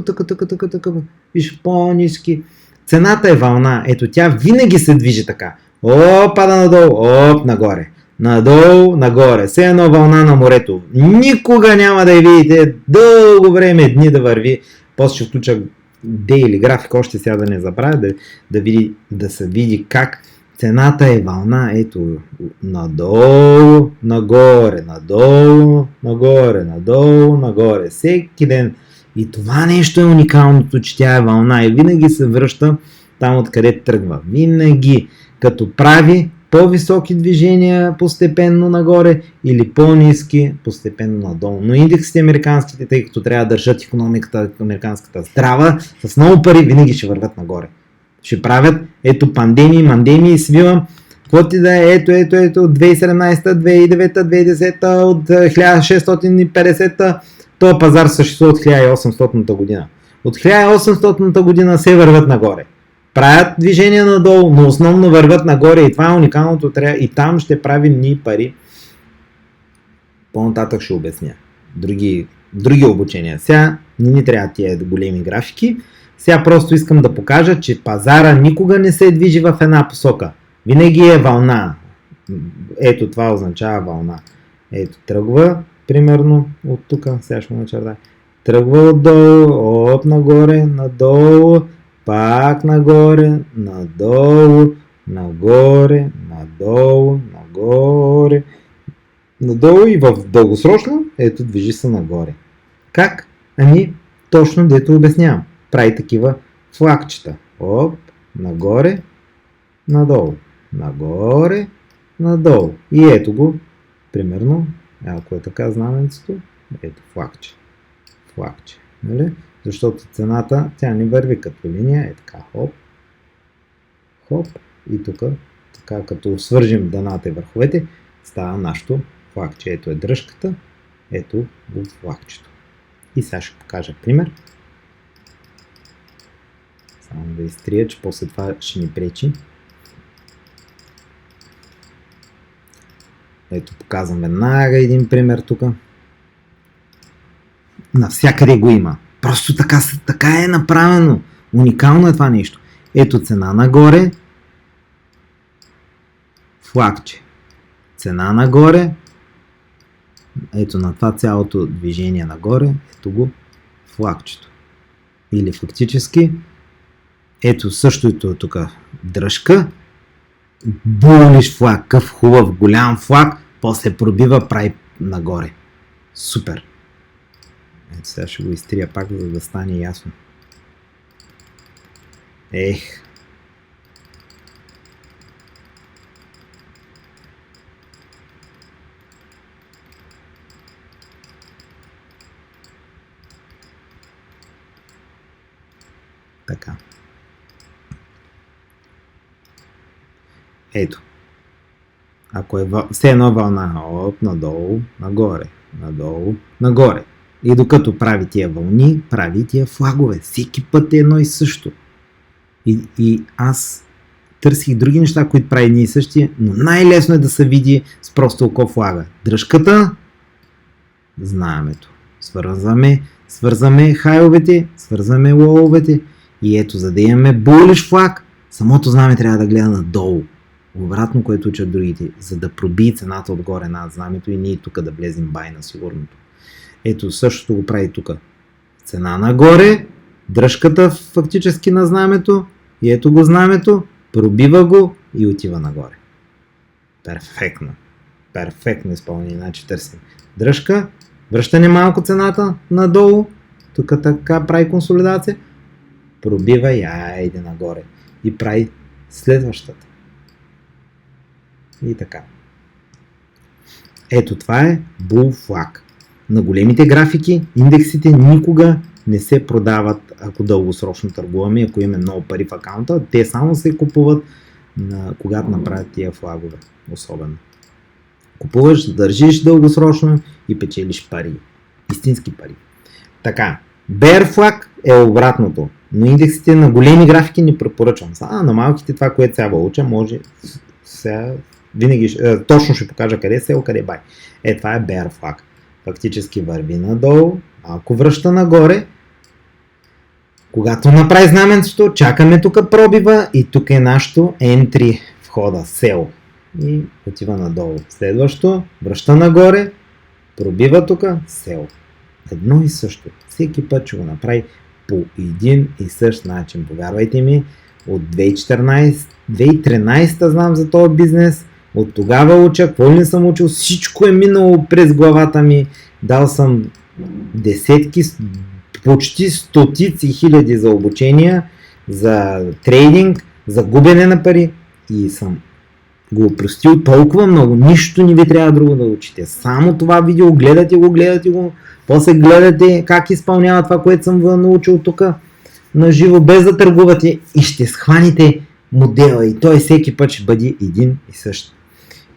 Виж по-ниски. Цената е вълна. Ето тя винаги се движи така. Оп, пада надолу, оп, нагоре. Надолу, нагоре. Все едно вълна на морето. Никога няма да я видите дълго време, дни да върви. После ще включа дейли график, още сега да не забравя, да се види как цената е вълна. Ето, надолу, нагоре, надолу, нагоре, надолу, нагоре. Всеки ден. И това нещо е уникалното, че тя е вълна и винаги се връща там, откъде тръгва. Винаги, като прави по-високи движения постепенно нагоре или по-ниски постепенно надолу. Но индексите американските, тъй като трябва да държат икономиката американската здрава, с много пари винаги ще върват нагоре. Ще правят, ето пандемии, мандемии, свивам, какво ти да е, ето, от 2017, 2009, 2010, от 1650, този пазар съществува от 1800 година. От 1800 година се върват нагоре. Правят движение надолу, но основно върват нагоре и това е уникалното, и там ще правим ние пари. По-нататък ще обясня. Други обучения. Сега не ни трябва тия големи графики. Сега просто искам да покажа, че пазара никога не се движи в една посока. Винаги е вълна. Ето това означава вълна. Ето тръгва, примерно от тук, сега ще начертая. Тръгва отдолу, оп, нагоре, надолу, пак нагоре, надолу, нагоре, надолу, нагоре, надолу и в дългосрочно, ето движи се нагоре. Как? Ами, точно дето обяснявам. Прави такива флагчета. Оп, нагоре, надолу, нагоре, надолу. И ето го, примерно, ако е така знаменцето, ето флагче. Флагче, нали? Защото цената, тя не върви като линия, е така, хоп, хоп, и тук, така като свържим дъната и върховете, става нашето флагче. Ето е дръжката, ето го флагчето. И сега ще покажа пример. Само да изтрия, че после това ще ни пречи. Ето показвам веднага един пример тук. Навсякъде го има. Просто така е направено. Уникално е това нещо. Ето цена нагоре. Флагче. Цена нагоре. Ето на това цялото движение нагоре. Ето го флагчето. Или фактически ето същото тук дръжка. Булиш флаг. Къв хубав голям флаг. После пробива, прави нагоре. Супер. Ето сега ще го изтрия пак, за да стане ясно. Ех. Така. Ето. Ако е все едно вълна, оп, надолу, нагоре, надолу, нагоре. И докато прави тия вълни, прави тия флагове. Всеки път е едно и също. И аз търсих други неща, които прави едни и същи, но най-лесно е да се види с просто око флага. Дръжката, знамето. Свързваме хайловете, свързваме лоувете и ето, за да имаме булиш флаг, самото знаме трябва да гледа надолу. Обратно, което учат другите, за да пробие цената отгоре над знамето и ние тук да влезем бай на сигурното. Ето същото го прави тук. Цена нагоре, дръжката фактически на знамето и ето го знамето, пробива го и отива нагоре. Перфектно. Перфектно изпълнение. Значи търсим дръжка, връщане малко цената надолу, тук така прави консолидация, пробива и айде нагоре. И прави следващата. И така. Ето това е Bull Flag. На големите графики индексите никога не се продават, ако дългосрочно търгуваме, ако имаме много пари в акаунта. Те само се купуват, когато направят тия флагове. Особено. Купуваш, държиш дългосрочно и печелиш пари. Истински пари. Така. Bear Flag е обратното. Но индексите на големи графики не препоръчвам. На малките това, което сега уча, може сега винаги точно ще покажа къде сел, къде бай. Това е Bear Flag. Фактически върви надолу, малко връща нагоре Когато направи знаменцето, чакаме тук пробива и тук е нашото entry входа, сел. И отива надолу. Следващо, връща нагоре, пробива тук, сел. Едно и също. Всеки път ще го направи по един и същ начин. Повярвайте ми, от 2013 знам за този бизнес, от тогава уча, какво ли не съм учил, всичко е минало през главата ми, дал съм десетки, почти стотици хиляди за обучения, за трейдинг, за губене на пари и съм го опростил толкова много, нищо не ви трябва друго да учите. Само това видео, гледате го, после гледате как изпълнява това, което съм ви научил тук на живо, без да търгувате и ще схваните модела и той всеки път ще бъде един и същ.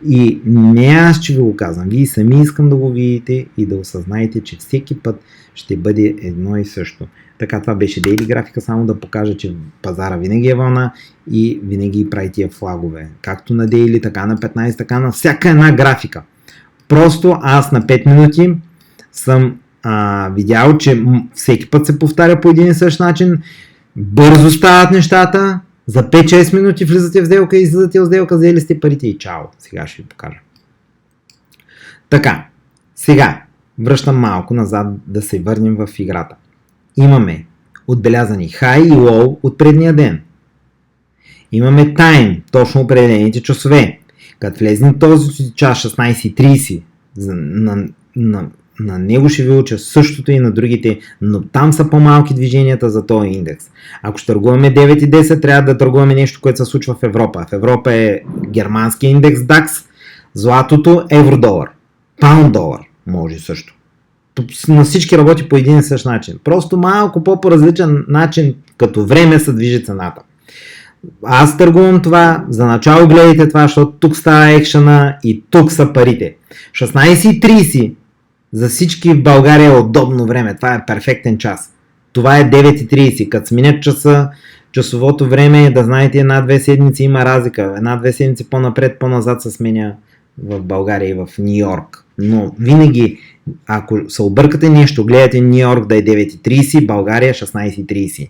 И не аз ще ви го казвам, вие сами искам да го видите и да осъзнаете, че всеки път ще бъде едно и също. Така, това беше дейли графика, само да покажа, че пазара винаги е вълна и винаги прави тия флагове. Както на дейли, така на 15, така на всяка една графика. Просто аз на 5 минути съм видял, че всеки път се повтаря по един и същ начин, бързо стават нещата, за 5-6 минути влизате в сделка и излизате в сделка, взели сте парите и чао. Сега ще ви покажа. Така, сега връщам малко назад да се върнем в играта. Имаме отбелязани high и low от предния ден. Имаме time, точно определените часове. Като влезем този час 16:30, на него ще ви уча същото и на другите, но там са по-малки движенията за този индекс. Ако ще търгуваме 9:10, трябва да търгуваме нещо, което се случва в Европа. В Европа е германския индекс DAX, златото, евро-долар, паунд-долар може също. На всички работи по един и същ начин. Просто малко по-различен начин, като време се движи цената. Аз търгувам това, за начало гледайте това, защото тук става екшена и тук са парите. 16:30 за всички в България е удобно време. Това е перфектен час. Това е 9:30. Като сменят часа, часовото време, да знаете, 1-2 седмици има разлика. 1-2 седмици по-напред, по-назад се сменя в България и в Ню Йорк. Но винаги, ако се объркате нещо, гледате Ню Йорк да е 9:30, България 16:30.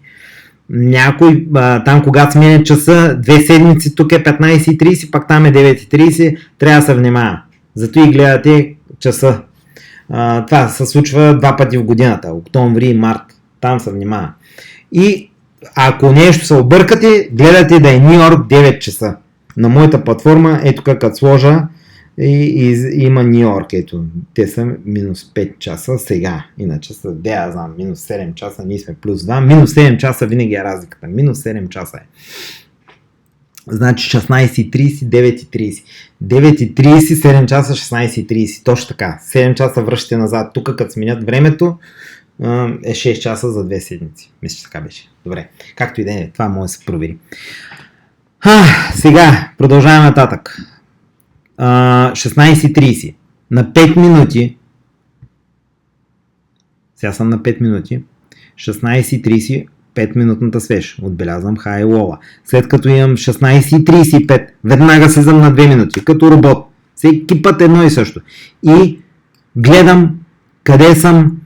Някой там, когато сменят часа, 2 седмици, тук е 15:30, пак там е 9:30, трябва да се внимава. Зато и гледате часа. Това се случва 2 пъти в годината, октомври и март, там се внимава. И ако нещо се объркате, гледате да е Ню Йорк 9 часа. На моята платформа, ето като сложа, и има Ню Йорк, ето, те са минус 5 часа сега, иначе са, аз знам, минус 7 часа, ние сме плюс 2, минус 7 часа винаги е разликата, минус 7 часа е. Значи 16:30, 9:30. 9:30, 7 часа, 16:30. Точно така. 7 часа връщате назад. Тук като сменят времето е 6 часа за 2 седмици. Мисля, че така беше. Добре. Както и да е, това може да се провери. Сега продължаваме нататък. 16:30. На 5 минути. Сега съм на 5 минути. 16:30. 5-минутната свеж. Отбелязвам high и low. След като имам 16:35, веднага слизам на 2 минути, като робот. Всеки път едно и също. И гледам къде съм,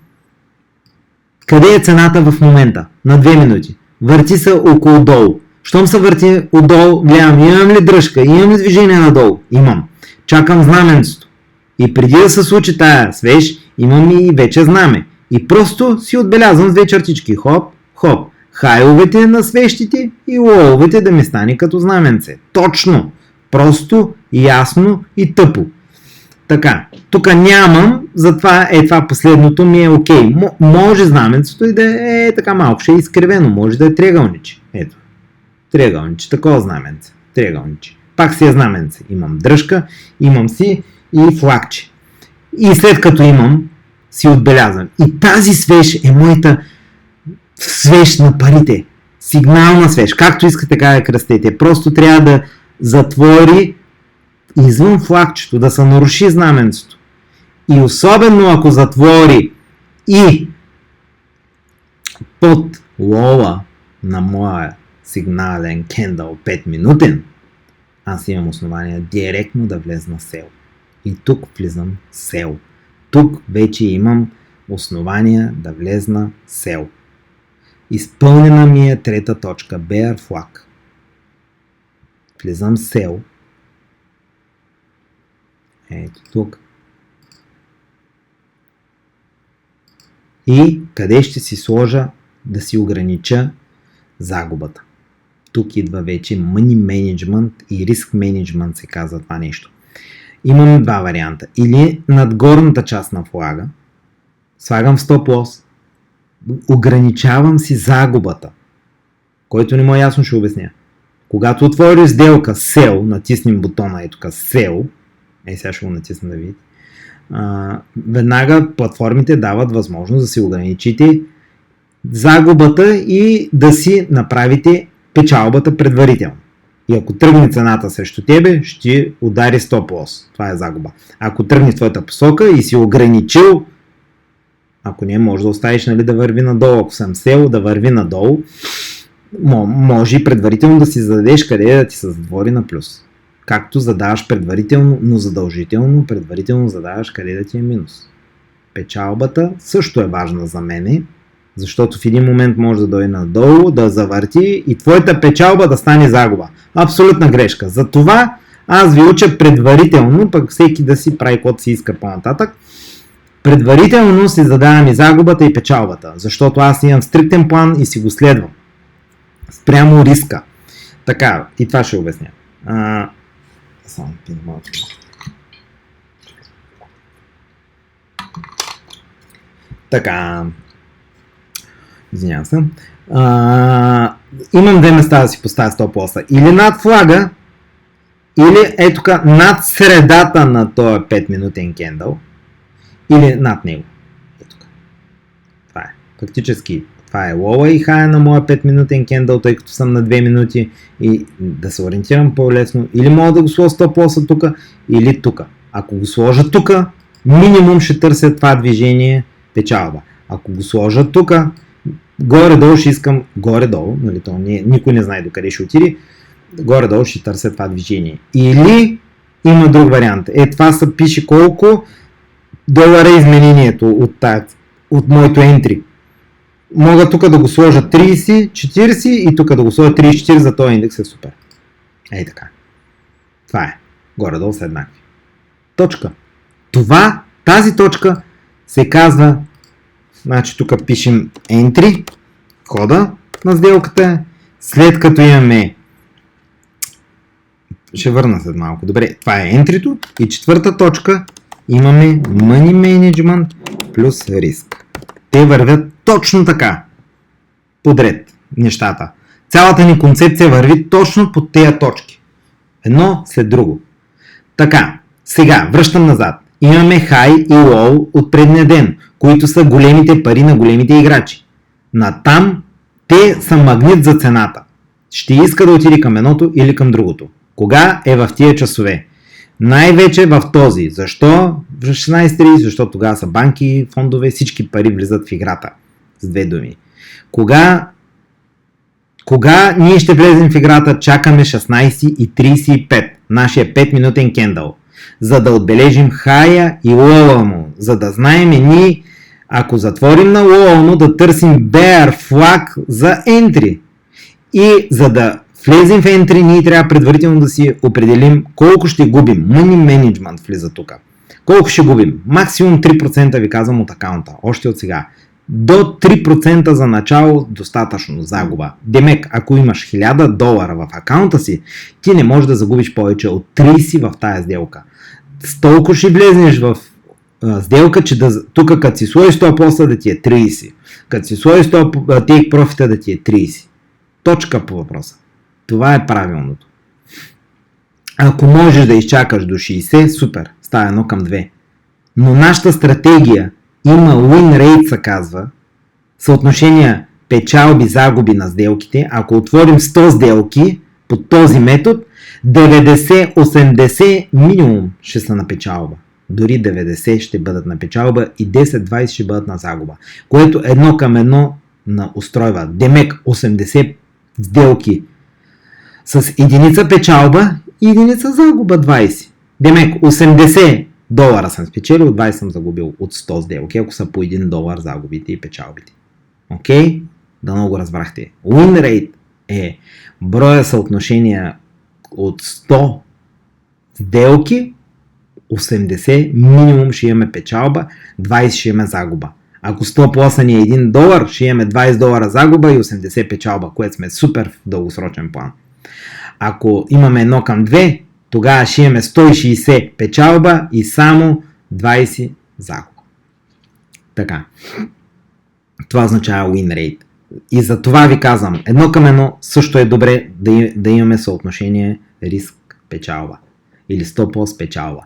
къде е цената в момента. На 2 минути. Върти се около долу. Щом се върти отдолу, гледам имам ли дръжка, имам ли движение надолу. Имам. Чакам знаменцето. И преди да се случи тая свеж, имам и вече знаме. И просто си отбелязвам с 2 чертички. Хоп, хоп. Хайовете на свещите и лоловете да ми стане като знаменце. Точно. Просто, ясно и тъпо. Така. Тук нямам, затова това последното ми е окей. Може знаменцето и да е така малко, ще е изкривено. Може да е триъгълниче. Ето. Триъгълниче. Такова знаменце. Триъгълниче. Пак си е знаменце. Имам дръжка, имам си и флагче. И след като имам, си отбелязвам. И тази свеж е моята свеж на парите. Сигнална свеж. Както искате така да кръстете. Просто трябва да затвори извън флагчето, да се наруши знаменцето. И особено ако затвори и под лола на моя сигнален кендъл 5 минутен, аз имам основание директно да влезна сел. И тук влизам сел. Тук вече имам основания да влезна сел. Изпълнена ми е трета точка, bear flag. Влизам sell. Ето тук. И къде ще си сложа да си огранича загубата. Тук идва вече money management и risk management се казва това нещо. Имаме два варианта. Или над горната част на флага слагам stop loss, ограничавам си загубата, който не му е ясно, ще обясня. Когато отвориш сделка sell, натиснем бутона тук sell, сега ще го натисна да видите, веднага платформите дават възможност да си ограничите загубата и да си направите печалбата предварително. И ако тръгне цената срещу тебе, ще удари стоп лос. Това е загуба. Ако тръгне в твоята посока и си ограничил, ако не, може да оставиш да върви надолу. Ако съм сел да върви надолу, може и предварително да си зададеш къде да ти се затвори на плюс. Както задаваш предварително, но задължително, предварително задаваш къде да ти е минус. Печалбата също е важна за мене, защото в един момент може да дойде надолу, да завърти и твоята печалба да стане загуба. Абсолютна грешка. Затова аз ви уча предварително, пък всеки да си прави каквото си иска по-нататък. Предварително си задавам и загубата и печалбата, защото аз имам стриктен план и си го следвам. Спрямо риска. Така, и това ще обясня. Само пина малко. Така. Извинявам се. Имам две места да си поставя стоп лоса. Или над флага, или ето над средата на този 5 минутен кендъл, или над него. Ето. Това е. Фактически това е лова и хая на моя 5 минутен кендъл, тъй като съм на 2 минути и да се ориентирам по-лесно. Или мога да го сложа стоп лоса тук, или тук. Ако го сложа тук, минимум ще търся това движение печалба. Ако го сложа тук, горе-долу ще искам, горе-долу, нали, то никой не знае докъде ще отиде, горе-долу ще търся това движение. Или има друг вариант. Това се пише колко долара изменението от моето ентри. Мога тук да го сложа 30, 40 и тук да го сложа 34, за този индекс е супер. Ей така. Това е. Горе-долу са еднакви. Точка. Тази точка се казва, значи тук пишем entry, кода на сделката, след като имаме, ще върна след малко, добре, това е entry-то и четвърта точка имаме money management плюс риск. Те вървят точно така, подред нещата. Цялата ни концепция върви точно по тези точки. Едно след друго. Така, сега връщам назад. Имаме high и low от предния ден, които са големите пари на големите играчи. Натам те са магнит за цената. Ще иска да отиде към едното или към другото. Кога е в тия часове? Най-вече в този. Защо? В 16:30, защото тогава са банки, фондове, всички пари влизат в играта. С две думи. Кога ние ще влезем в играта? Чакаме 16:35. Нашия 5 минутен кендъл. За да отбележим хая и лола му. За да знаем ние, ако затворим на лола му, да търсим bear flag за entry. И за да влезем в entry, ние трябва предварително да си определим колко ще губим. Money management влиза тук. Колко ще губим? Максимум 3% ви казвам от акаунта. Още от сега. До 3% за начало достатъчно загуба. Демек, ако имаш $1000 в акаунта си, ти не можеш да загубиш повече от 30 в тая сделка. С толкова ще влезнеш в сделка, че тук като си сложиш стоп лоса да ти е 30. Като си сложиш take profit да ти е 30. Точка по въпроса. Това е правилното. Ако можеш да изчакаш до 60, супер, става 1:2. Но нашата стратегия има win rate, се казва, съотношение печалби-загуби на сделките. Ако отворим 100 сделки по този метод, 90-80 минимум ще са на печалба. Дори 90 ще бъдат на печалба и 10-20 ще бъдат на загуба. Което 1:1 на устройва. Демек 80 сделки с единица печалба и единица загуба 20. Демек $80 съм спечелил, 20 съм загубил от 100 сделки, ако са по $1 загубите и печалбите. Окей? Дано го разбрахте. Win rate е броя съотношения от 100 сделки, 80 минимум ще имаме печалба, 20 ще имаме загуба. Ако 100 пласа ни е $1, ще имаме $20 загуба и 80 печалба, което сме супер в дългосрочен план. Ако имаме 1 към 2, тогава ще имаме 160 печалба и само 20 загуба. Така. Това означава win rate. И за това ви казвам, 1 към 1 също е добре да имаме съотношение риск-печалба. Или 100 плюс печалба.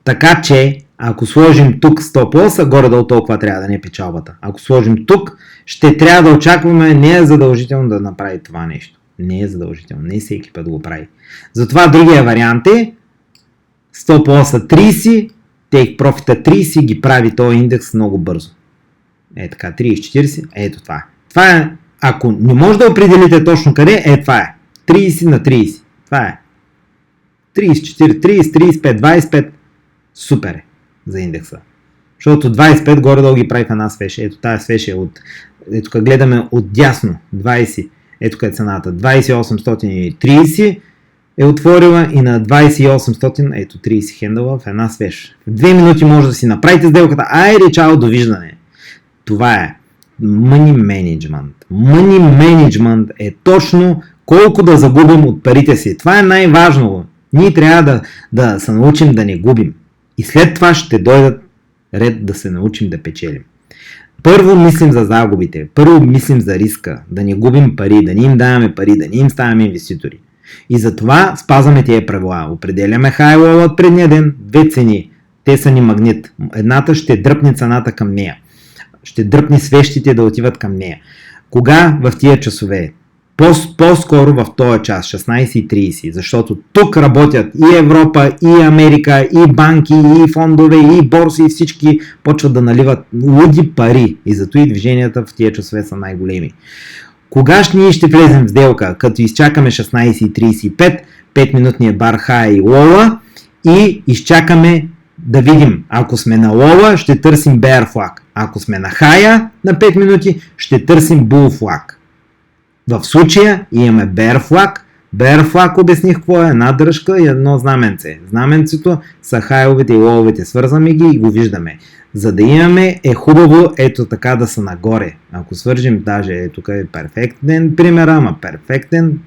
Така че, ако сложим тук 100 плюса, горе-долу толкова трябва да не е печалбата. Ако сложим тук, ще трябва да очакваме, не е задължително да направи това нещо. Не е задължително, не всеки път го прави. Затова другия вариант е 100 плюса 30, take profit 30 ги прави този индекс много бързо. Е така, 30-40, ето това. Това е, ако не може да определите точно къде, това е. 30 на 30. Това е. 34, 30, 35, 25. Супер е за индекса. Защото 25 горе-долу ги прави в една свеж. Ето тази свеж е от... Ето като гледаме от дясно. 20. Ето къде е цената. 2830 е отворила и на 2800, ето 30 хендъла в една свеж. В 2 минути може да си направите сделката. Айде, чао, довиждане. Това е money management. Money management е точно колко да загубим от парите си. Това е най-важно. Ние трябва да се научим да не губим. И след това ще дойдат ред да се научим да печелим. Първо мислим за загубите. Първо мислим за риска. Да не губим пари, да не им даваме пари, да не им ставаме инвеститори. И затова спазваме тия правила. Определяме high low от предния ден. 2 цени. Те са ни магнит. Едната ще дръпне цената към нея. Ще дръпни свещите да отиват към нея. Кога в тия часове? По-скоро в този час, 16:30, защото тук работят и Европа, и Америка, и банки, и фондове, и борси, и всички почват да наливат луди пари. И зато и движенията в тия часове са най-големи. Кога ние ще влезем в сделка? Като изчакаме 16:35, 5-минутния бар хай и лола и изчакаме да видим, ако сме на лола, ще търсим bear flag. Ако сме на хая на 5 минути, ще търсим bull flag. В случая имаме bear flag. Bear flag обясних какво е. Една дръжка и едно знаменце. Знаменцето са хайовете и лоловете. Свързваме ги и го виждаме. За да имаме е хубаво ето така да са нагоре. Ако свържим даже тук е перфектен пример, ама перфектен.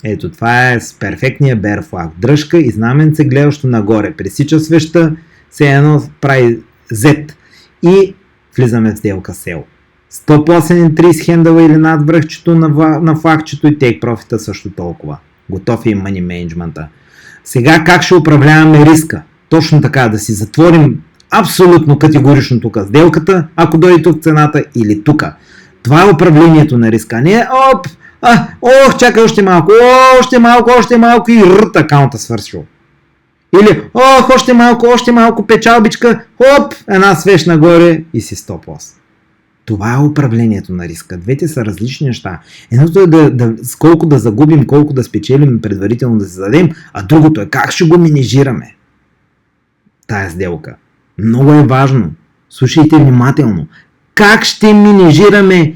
Ето това е с перфектния bear flag. Дръжка и знаменце гледащо нагоре. Пресича свеща, все едно прави Z и влизаме в сделка сел. 100 пласени 30 хендъла или над връхчето на флагчето и take profit също толкова. Готов е и money менеджмента. Сега как ще управляваме риска? Точно така, да си затворим абсолютно категорично тук сделката, ако дойде тук цената или тук. Това е управлението на риска. Не чакай още малко и рът акаунта свършил. Или още малко печалбичка, една свеж нагоре и си 100 плюс. Това е управлението на риска. Двете са различни неща. Едното е колко да загубим, колко да спечелим предварително да се зададем, а другото е как ще го менежираме тая сделка. Много е важно. Слушайте внимателно. Как ще менежираме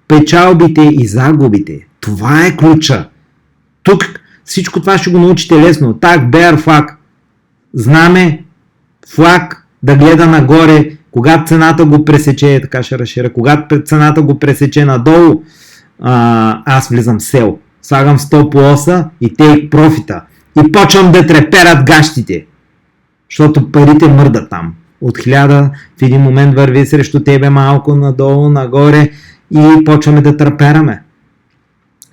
печалбите и загубите? Това е ключа. Тук всичко това ще го научите лесно. Так, bear flag. Знаме флаг да гледа нагоре, когато цената го пресече, така ще разширя, когато цената го пресече надолу, аз влизам в сел. Слагам 100 плюса и take профита. И почвам да треперат гащите. Защото парите мърдат там. От 1000 в един момент върви срещу тебе малко надолу, нагоре и почваме да трепераме.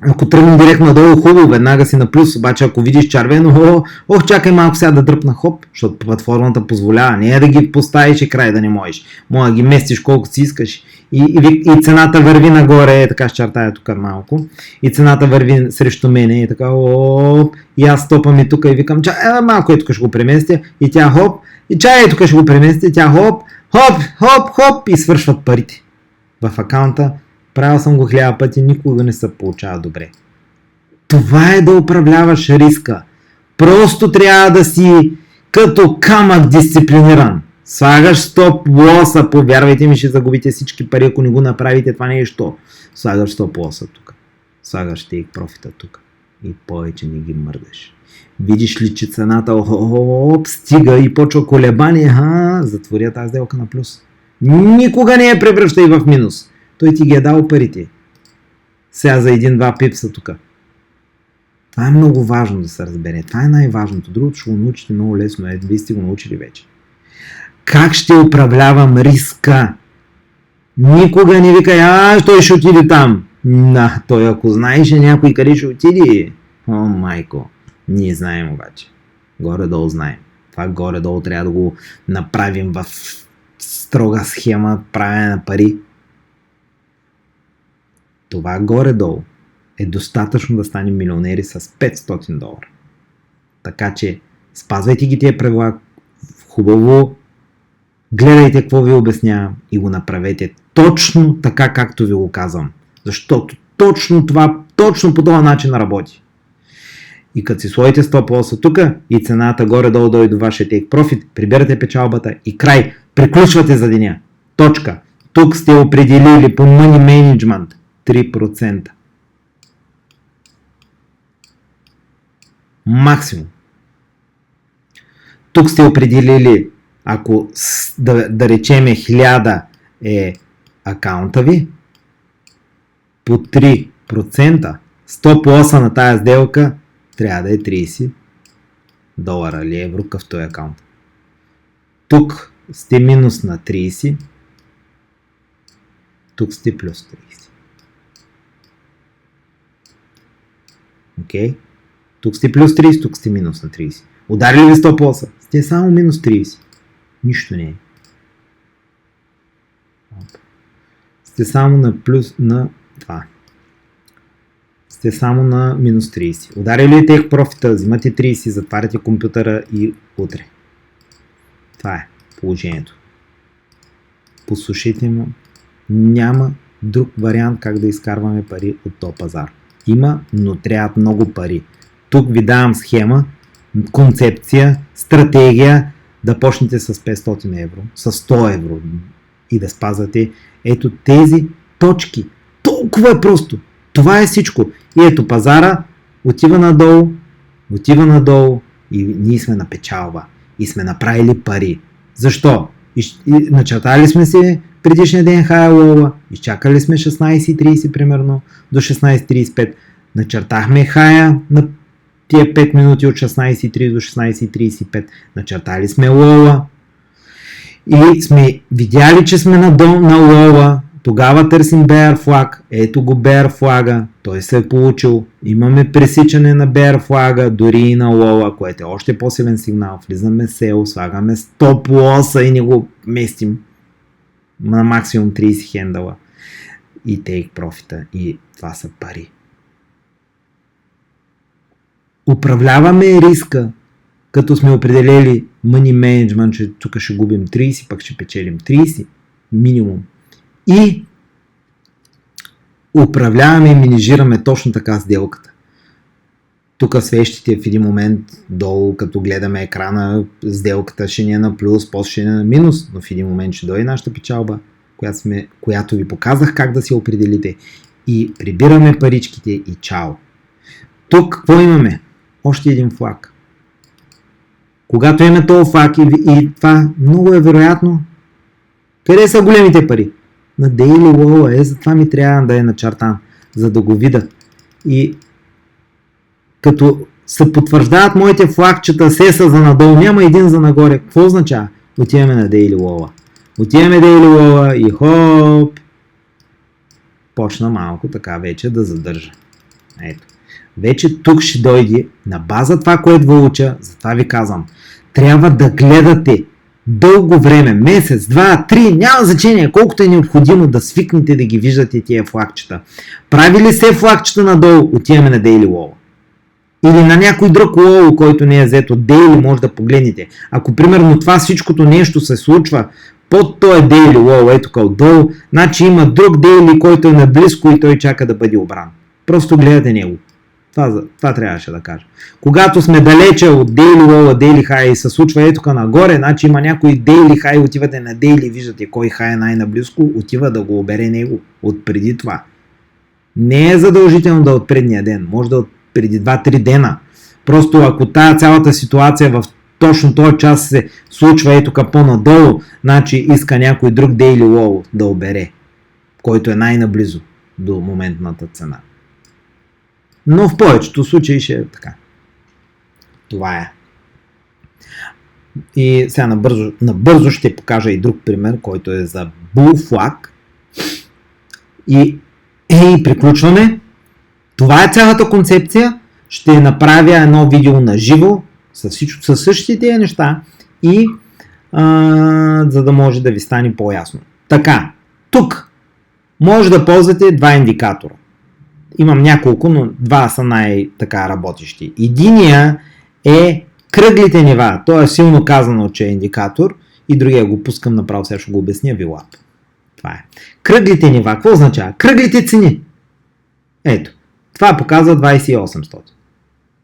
Ако тръгнем директно надолу, хубаво, веднага си на плюс, обаче ако видиш червено, чакай малко сега да дръпна хоп, защото платформата позволява, не е да ги поставиш и край да не можеш. Мога да ги местиш колкото си искаш и цената върви нагоре, така ще чертая тук малко, и цената върви срещу мене и така, и аз стопам и тук и викам, малко тук ще го преместя и тя хоп, и тук ще го преместя, тя хоп и свършват парите в акаунта. Правил съм го 1000 пъти, никога не се получава добре. Това е да управляваш риска. Просто трябва да си като камък дисциплиниран. Слагаш 100 лоса, повярвайте ми, ще загубите всички пари, ако не го направите това нещо. Слагаш 100 плоса тук. Слагаш take профита тук. И повече не ги мърдаш. Видиш ли, че цената стига и почва колебание, затворя тази сделка на плюс. Никога не я превръщай в минус. Той ти ги е дал парите. Сега за 1-2 пипса тук. Това е много важно да се разбере. Това е най-важното. Другото ще го научите много лесно. Вие сте го научили вече. Как ще управлявам риска? Никога не викай, той ще отиде там. Той ако знаеше някой къде ще отиде. Майко. Ние знаем обаче. Горе-долу знаем. Това горе-долу трябва да го направим в строга схема правене на пари. Това горе-долу е достатъчно да станем милионери с $500. Така че спазвайте ги тия правила хубаво, гледайте какво ви обяснявам и го направете точно така, както ви го казвам. Защото точно по този начин работи. И като си сложите 100 плоса тук и цената горе-долу дойде до вашия take profit, прибирате печалбата и край, приключвате за деня. Точка. Тук сте определили по money management 3%. Максимум. Тук сте определили, ако да речеме 1000 е акаунта ви, по 3%, 100 плоса на тая сделка трябва да е $30 или евро в този акаунт. Тук сте минус на 30, тук сте плюс 30. Окей? Тук сте плюс 30, тук сте минус на 30. Ударили ви 100 плоса? Сте само минус 30. Нищо не е. Сте само на плюс на това. Сте само на минус 30. Ударили ли тех профита, взимате 30, затваряте компютъра и утре. Това е положението. Послушайте му. Няма друг вариант как да изкарваме пари от този пазар. Има, но трябват много пари. Тук ви давам схема, концепция, стратегия да почнете с 500 евро, с 100 евро и да спазвате ето тези точки. Толкова е просто. Това е всичко. И ето пазара отива надолу и ние сме на печалба. И сме направили пари. Защо? Начертали сме се предишния ден хая лова, изчакали сме 16.30 примерно до 16.35. Начертахме хая на тия 5 минути от 16.30 до 16.35. Начертали сме лова и сме видяли, че сме на лова. Тогава търсим bear flag. Ето го bear флага. Той се е получил. Имаме пресичане на bear флага, дори и на лова, което е още по-силен сигнал. Влизаме сел, слагаме 100 лоса и не го местим на максимум 30 хендала. И take профита. И това са пари. Управляваме риска, като сме определили money management, че тук ще губим 30, пък ще печелим 30 минимум. И управляваме и менежираме точно така сделката. Тук свещите в един момент долу, като гледаме екрана, сделката ще ни е на плюс, после ще ни е на минус, но в един момент ще дойде нашата печалба, която ви показах как да си определите. И прибираме паричките и чао. Тук какво имаме? Още един флаг. Когато имаме този флаг и това много е вероятно, къде са големите пари? На Daily Low затова ми трябва да е начертан, за да го видя. И като се потвърждават моите флагчета, се са за надолу, няма един за нагоре. Какво означава? Отиваме на Daily Low. Отиваме Daily Low и хоп! Почна малко така вече да задържа. Ето. Вече тук ще дойде на база това, което уча, затова ви казвам. Трябва да гледате дълго време, месец, 2, 3, няма значение, колкото е необходимо да свикнете да ги виждате тия флагчета. Правили се флагчета надолу, отиваме на Daily Low. Или на някой друг лоу, който не е взето Daily, може да погледнете. Ако примерно това всичкото нещо се случва под този Daily Low, ето къл долу, значи има друг Daily, който е наблизко и той чака да бъде обран. Просто гледате него. Това трябваше да кажа. Когато сме далече от Daily Low, Daily High и се случва ето тук нагоре, значи има някой Daily High, отивате на Daily, виждате кой High е най-наблизко, отива да го обере него от преди това. Не е задължително да е от предния ден, може да е от преди 2-3 дена. Просто ако тая цялата ситуация в точно този час се случва ето по-надолу, значи иска някой друг daily low да обере, който е най-наблизо до моментната цена. Но в повечето случаи ще е така. Това е. И сега набързо ще покажа и друг пример, който е за Bull Flag. И приключваме. Това е цялата концепция. Ще направя едно видео на живо с същите тези неща и за да може да ви стане по-ясно. Така, тук може да ползвате два индикатора. Имам няколко, но два са най-така работещи. Единия е кръглите нива. То е силно казано, че е индикатор и другия го пускам направо, сега ще го обясня VWAP. Това е. Кръглите нива. Какво означава? Кръглите цени. Ето. Това показва 2800.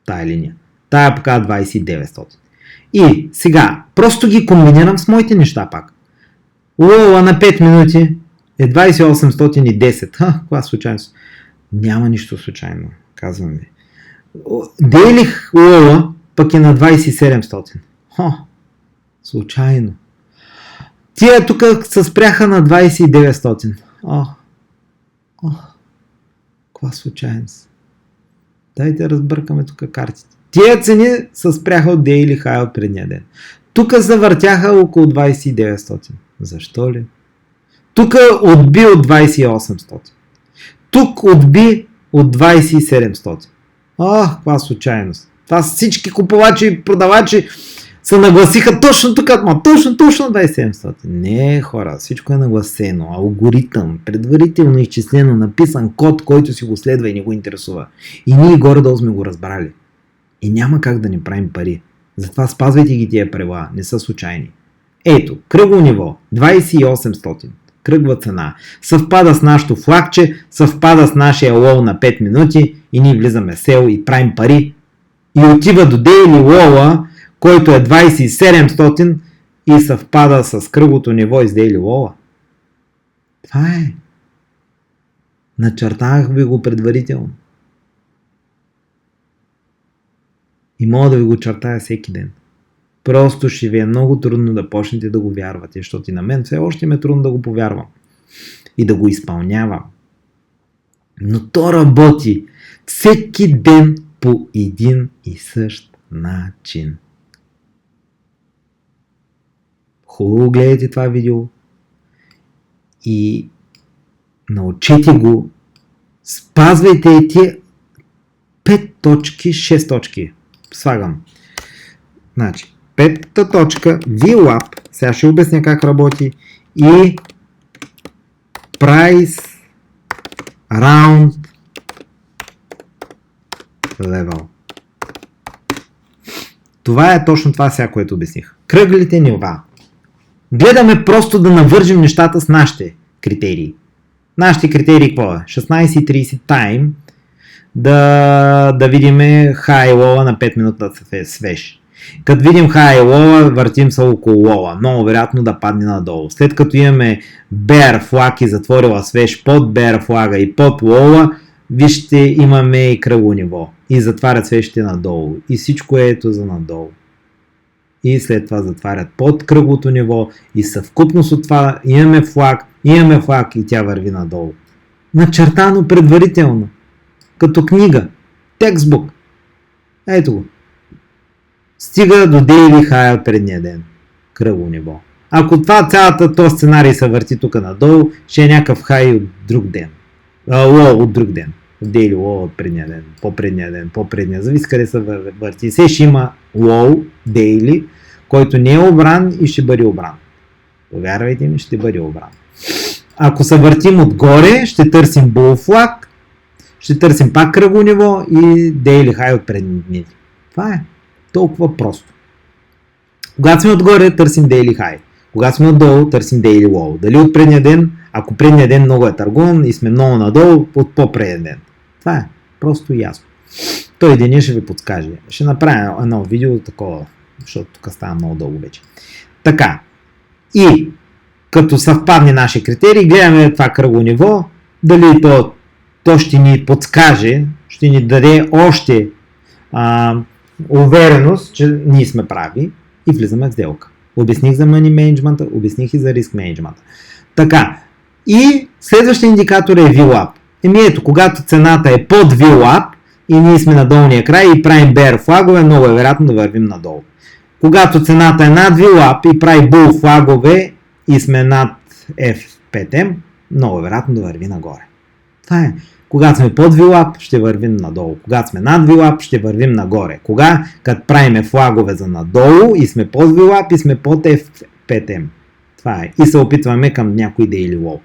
Тая линия. Тая показва 2900. И сега, просто ги комбинирам с моите неща пак. Лола на 5 минути е 2810. Каква случайност? Няма нищо случайно, казвам ви. Дейлих лола пък е на 2700. Случайно. Тия тук се спряха на 2900. Каква случайност. Дайте разбъркаме тук картите. Тия цени се спряха от Daily High от предния ден. Тук завъртяха около 2900. Защо ли? Тук отби от 2800. Тук отби от 2700. Каква случайност. Това всички купувачи и продавачи се нагласиха точно тук, точно 2700. Не, хора, всичко е нагласено. Алгоритъм, предварително изчислено, написан код, който си го следва и не го интересува. И ние горе-долу сме го разбрали. И няма как да не правим пари. Затова спазвайте ги тия правила, не са случайни. Ето, кръгло ниво, 2800. Кръгва цена. Съвпада с нашото флагче, съвпада с нашия лоу на 5 минути и ние влизаме в сел и правим пари. И отива до Daily Low, който е 2700 и съвпада с кръглото ниво из Daily Low. Това е. Начертах ви го предварително. И мога да ви го чертая всеки ден. Просто ще ви е много трудно да почнете да го вярвате, защото и на мен все още ми е трудно да го повярвам и да го изпълнявам. Но то работи всеки ден по един и същ начин. Хубаво гледайте това видео и научете го, спазвайте тия 5 точки, 6 точки. Слагам. Значи, петата точка, VWAP, сега ще обясня как работи, и Price Round Level. Това е точно това сега, което обясних. Кръглите нива. Гледаме просто да навържим нещата с нашите критерии. Нашите критерии какво е? 16:30 тайм да видим high low на 5 минута свеж. Като видим high low, въртим се около low. Много вероятно да падне надолу. След като имаме bear flag и затворила свеж под bear flag и под low, вижте, имаме и кръгло ниво. И затварят свещите надолу. И всичко е ето за надолу. И след това затварят под кръглото ниво и съвкупност от това имаме флаг и тя върви надолу. Начертано предварително. Като книга. Текстбук. Ето го. Стига до Daily High от предния ден. Кръгло ниво. Ако това този сценарий се върти тук надолу, ще е някакъв хай от друг ден. Лоу от друг ден. Daily Low от предния ден, по-предния, зависи къде се върти. Се ще има Low, Daily, който не е обран и ще бъде обран. Повярвайте ми, ще бъде обран. Ако се въртим отгоре, ще търсим Bull Flag, ще търсим пак кръгло ниво и Daily High от предни дни. Това е толкова просто. Когато сме отгоре, търсим Daily High. Когато сме отдолу, търсим Daily Low. Дали от предния ден, ако предния ден много е търгуван и сме много надолу, от по-предния ден. Това е просто ясно. Той деня ще ви подскаже. Ще направя едно видео такова, защото тук става много дълго вече. Така. И като съвпадне наши критерии, гледаме това кръгло ниво, дали то то ще ни подскаже, ще ни даде още увереност, че ние сме прави и влизаме в сделка. Обясних за money management, обясних и за риск management. Така, и следващия индикатор е VWAP. Ето, когато цената е под VWAP и ние сме на долния край и правим bear флагове, много е вероятно да вървим надолу. Когато цената е над VWAP и прави bull флагове и сме над F5M, много е вероятно да върви нагоре. Това е. Когато сме под VWAP, ще вървим надолу. Когато сме над VWAP, ще вървим нагоре. Кога? Като правиме флагове за надолу и сме под VWAP и сме под F5M. Това е. И се опитваме към някой daily low.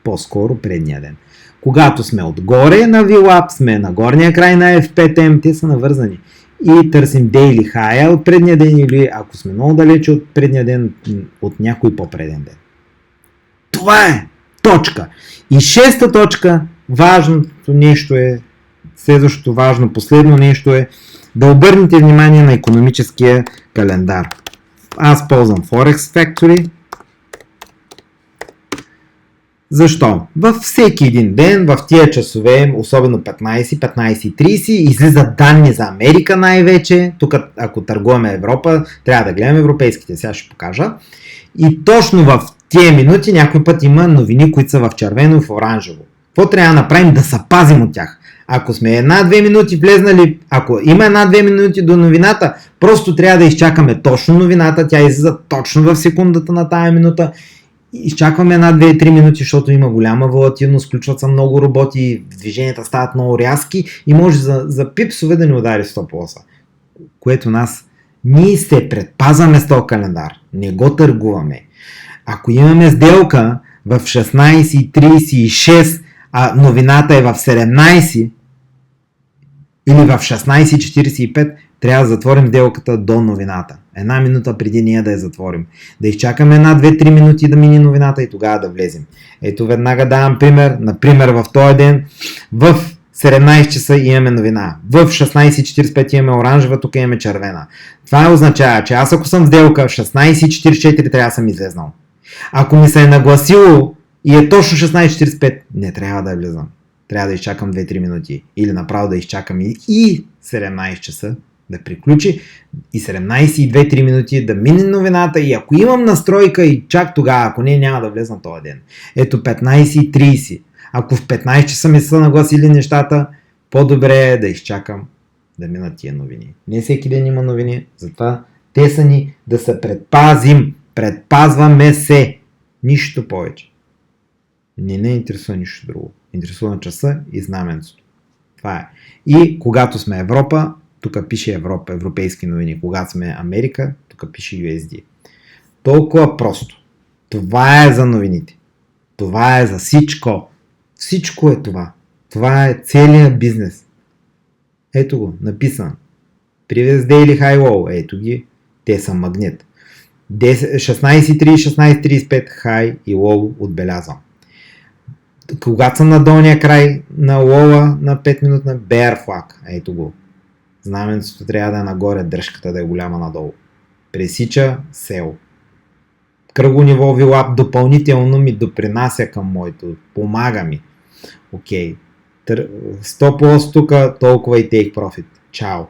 По-скоро предния ден. Когато сме отгоре на VWAP, сме на горния край на F5M, те са навързани. И търсим daily high от предния ден или ако сме много далече от предния ден, от някой по-преден ден. Това е точка. И шеста точка, важното нещо е, следващото важно, последно нещо е да обърнете внимание на икономическия календар. Аз ползвам Forex Factory. Защо? Във всеки един ден, в тия часове, особено 15:30, излизат данни за Америка най-вече. Тук, ако търгуваме Европа, трябва да гледаме европейските. Сега ще покажа. И точно в тия минути някой път има новини, които са в червено и в оранжево. Какво трябва да направим? Да се пазим от тях. Ако сме 1-2 минути влезнали, ако има 1-2 минути до новината, просто трябва да изчакаме точно новината. Тя излиза точно в секундата на тая минута. Изчакваме 1-2-3 минути, защото има голяма волатилност, включват се много роботи, движенията стават много рязки и може за пипсове да ни удари стоп-лоса. Което ние се предпазваме с този календар, не го търгуваме. Ако имаме сделка в 16:36, а новината е в 17 или в 16:45, трябва да затворим сделката до новината. 1 минута преди ние да я затворим. Да изчакаме 1-2-3 минути да мине новината и тогава да влезем. Ето веднага давам пример. Например в този ден в 17 часа имаме новина. В 16:45 имаме оранжева, тук имаме червена. Това означава, че аз ако съм в сделка в 16:44 трябва да съм излезнал. Ако ми се е нагласило и е точно 16:45, не трябва да влизам. Трябва да изчакам 2-3 минути. Или направо да изчакам и 17 часа да приключи и 17:2-3 минути да мине новината и ако имам настройка и чак тогава, ако не, няма да влезна този ден. Ето 15:30. Ако в 15 часа ми са нагласили нещата, по-добре е да изчакам да минат тия новини. Не всеки ден има новини, затова те са ни да се предпазим. Предпазваме се. Нищо повече. Не интересува нищо друго. Интересува часа и знаменството. Това е. И когато сме Европа, тук пише Европа, европейски новини. Когато сме Америка, тук пише USD. Толкова просто. Това е за новините. Това е за всичко. Всичко е това. Това е целият бизнес. Ето го, написано. Previous Daily High Low. Ето ги. Те са магнит. 16:30, 16:35 High и Low отбелязвам. Когато съм на долния край на лола на 5 минутна bear flag. Ето го. Знаменството трябва да е нагоре, дръжката да е голяма надолу. Пресича сел. Кръгло ниво VWAP допълнително ми допринася към моето. Помага ми. Окей. Стоп лос тук, толкова и take profit. Чао.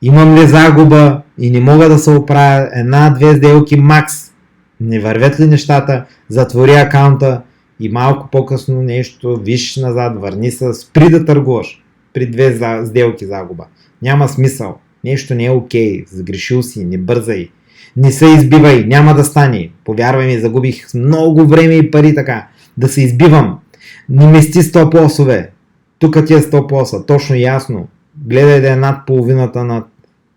Имам ли загуба и не мога да се оправя 1-2 сделки макс? Не вървят ли нещата? Затвори акаунта и малко по-късно нещо, виж назад, върни се, спри да търгуваш при 2 сделки загуба. Няма смисъл. Нещо не е окей. Сгрешил си, не бързай. Не се избивай, няма да стане. Повярвай ми, загубих много време и пари така. Да се избивам. Не мести стоп-лосове. Тук ти е стоп-лоса, точно и ясно. Гледай да е над половината на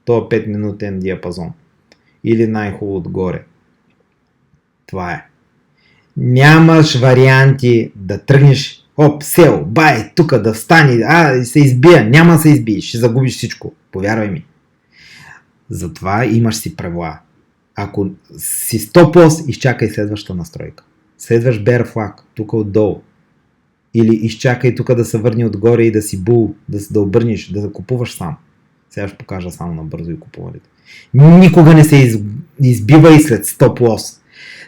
този 5 минутен диапазон. Или най-хубаво отгоре. Това е. Нямаш варианти да тръгнеш сел, бай, тук да встане, се избия, няма да се избиеш, ще загубиш всичко, повярвай ми. Затова имаш си правила. Ако си стоп-лос, изчакай следващата настройка. Следваш bear flag, тук отдолу. Или изчакай тук да се върне отгоре и да си бул, да обърнеш, да купуваш сам. Сега ще покажа само набързо и купуването. Никога не се избивай след стоп-лос.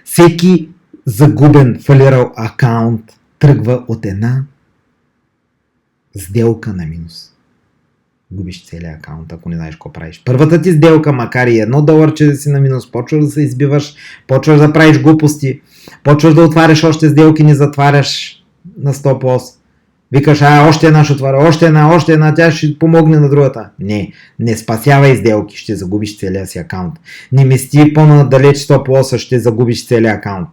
Всеки загубен фалирал акаунт тръгва от една Сделка на минус. Губиш целия акаунт, ако не знаеш какво правиш. Първата ти сделка, макар и $1 да си на минус, почваш да се избиваш, почваш да правиш глупости, почваш да отваряш още сделки, не затваряш на стоп лос. Викаш, още една ще отваря, още една, тя ще помогне на другата. Не спасявай сделки, ще загубиш целия си акаунт. Не мести по-надалеч стоп лоса, ще загубиш целия акаунт.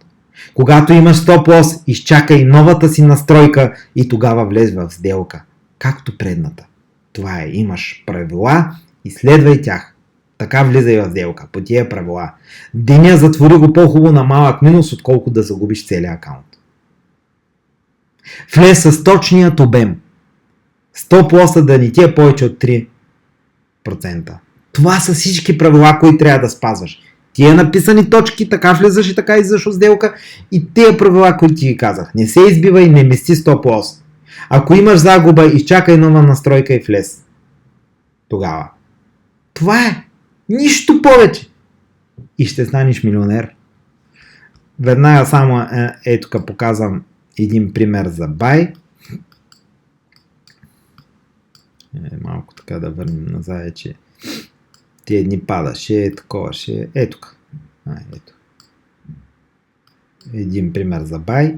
Когато имаш стоп лос, изчакай новата си настройка и тогава влез в сделка. Както предната. Това е, имаш правила и следвай тях. Така влизай в сделка, по тия правила. Деня затвори го по-хубаво на малък минус, отколкото да загубиш целия акаунт. Влез с точният обем. Стоп лоса да не ти е повече от 3%. Това са всички правила, които трябва да спазваш. Тия написани точки, така влизаш и така излизаш от сделка и тия правила, които ти ги казах. Не се избивай, не мести стоп лос. Ако имаш загуба, изчакай нова настройка и влез. Тогава. Това е. Нищо повече. И ще станеш милионер. Веднага само тук показвам един пример за бай. Малко така да върнем назад, че тия дни падаше, такова ще е тук. Ето. Един пример за бай.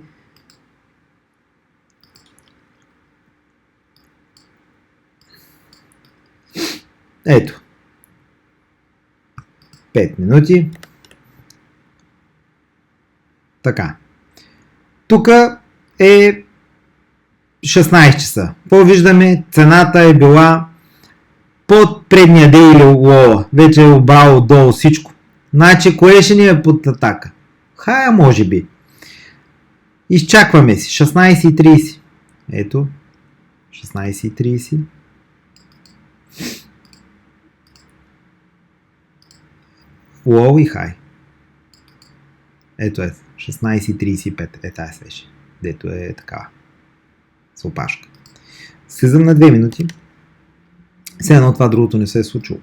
Ето. 5 минути. Така. Тук е 16 часа. По-виждаме, цената е била под предния daily low. Вече е обрало долу всичко. Значи, кое ще ни е под атака? Хая, може би. Изчакваме си. 16:30. Ето. 16:30. Лоу и хай. Ето е. 16:35. Е тази свеше. Дето е такава. С опашка. Слизам на 2 минути. Все едно това другото не се е случило.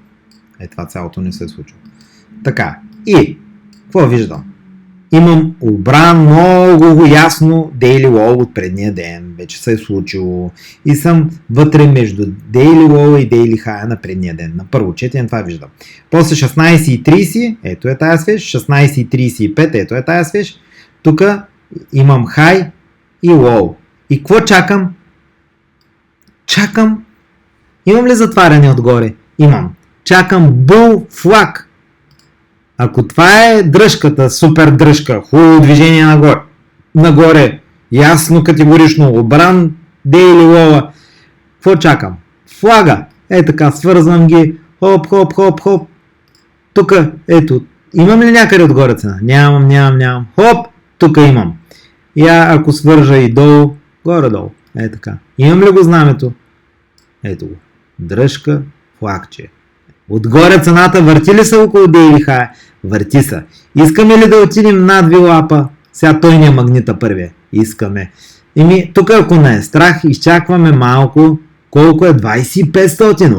Това цялото не се е случило. Така. И какво виждам? Имам обран много ясно daily low от предния ден. Вече се е случило. И съм вътре между daily low и daily high на предния ден. На първо четене това виждам. После 16:30, ето е тая свеж. 16:35, ето е тая свеж. Тук имам high и low. И какво чакам? Чакам. Имам ли затваряне отгоре? Имам. Чакам bull flag. Ако това е дръжката, супер дръжка, хубаво движение нагоре, ясно, категорично, обран, daily low, какво чакам? Флага. Така, свързвам ги, хоп. Тук, ето, имам ли някъде отгоре цена? Нямам. Хоп, тук имам. И ако свържа и долу, горе-долу. Така. Имам ли го знамето? Ето го. Дръжка, флагче. Отгоре цената върти ли се около daily high? Върти се. Искаме ли да отидем над вилапа? Сега той ни е магнита първия. Искаме. Тук ако не е страх, изчакваме малко. Колко е? 2500.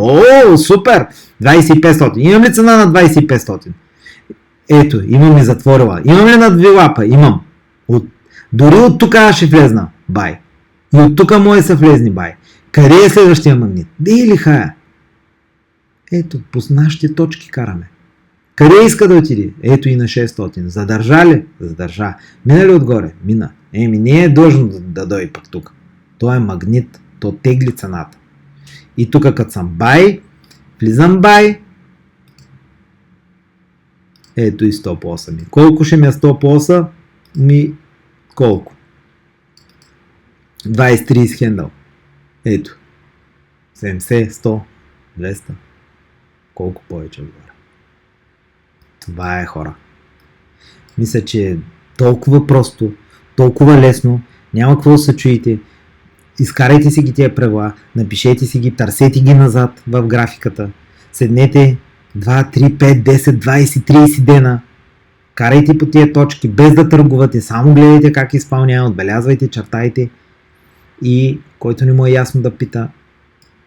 О, супер! 2500. Имам ли цена на 2500? Ето, имам ли затворила. Имам ли над вилапа? Имам. Дори от тук ще влезна. Бай. И от тук може се влезни бай. Къде е следващия магнит? Daily high. Ето, по нашите точки караме. Къде иска да отиде? Ето и на 600. Задържа ли? Задържа. Мина ли отгоре? Мина. Не е длъжно да дойде пък тук. То е магнит. То тегли цената. И тук като съм бай, влизам бай. Ето и стоп лоса ми. Колко ще ми е стоп лоса? Колко? 20-30 хендъл. Ето. 70, 100, 200. Колко повече отгоре. Това е, хора. Мисля, че е толкова просто, толкова лесно, няма какво да се чуете. Изкарайте си ги тия правила, напишете си ги, търсете ги назад в графиката. Седнете 2, 3, 5, 10, 20, 30 дена. Карайте по тия точки, без да търгувате, само гледайте как изпълнява, отбелязвайте, чертайте. И който не му е ясно да пита,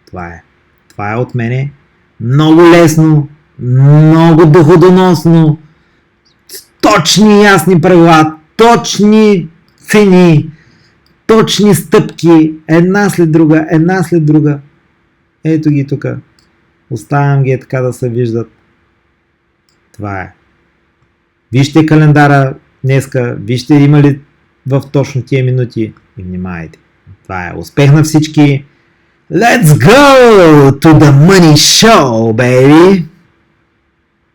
това е. Това е от мене. Много лесно, много доходоносно, точни и ясни правила, точни цени, точни стъпки, една след друга, една след друга. Ето ги тук. Оставям ги така да се виждат. Това е. Вижте календара днеска, вижте има ли в точно тия минути и внимайте. Това е. Успех на всички! Let's go to the money show, baby!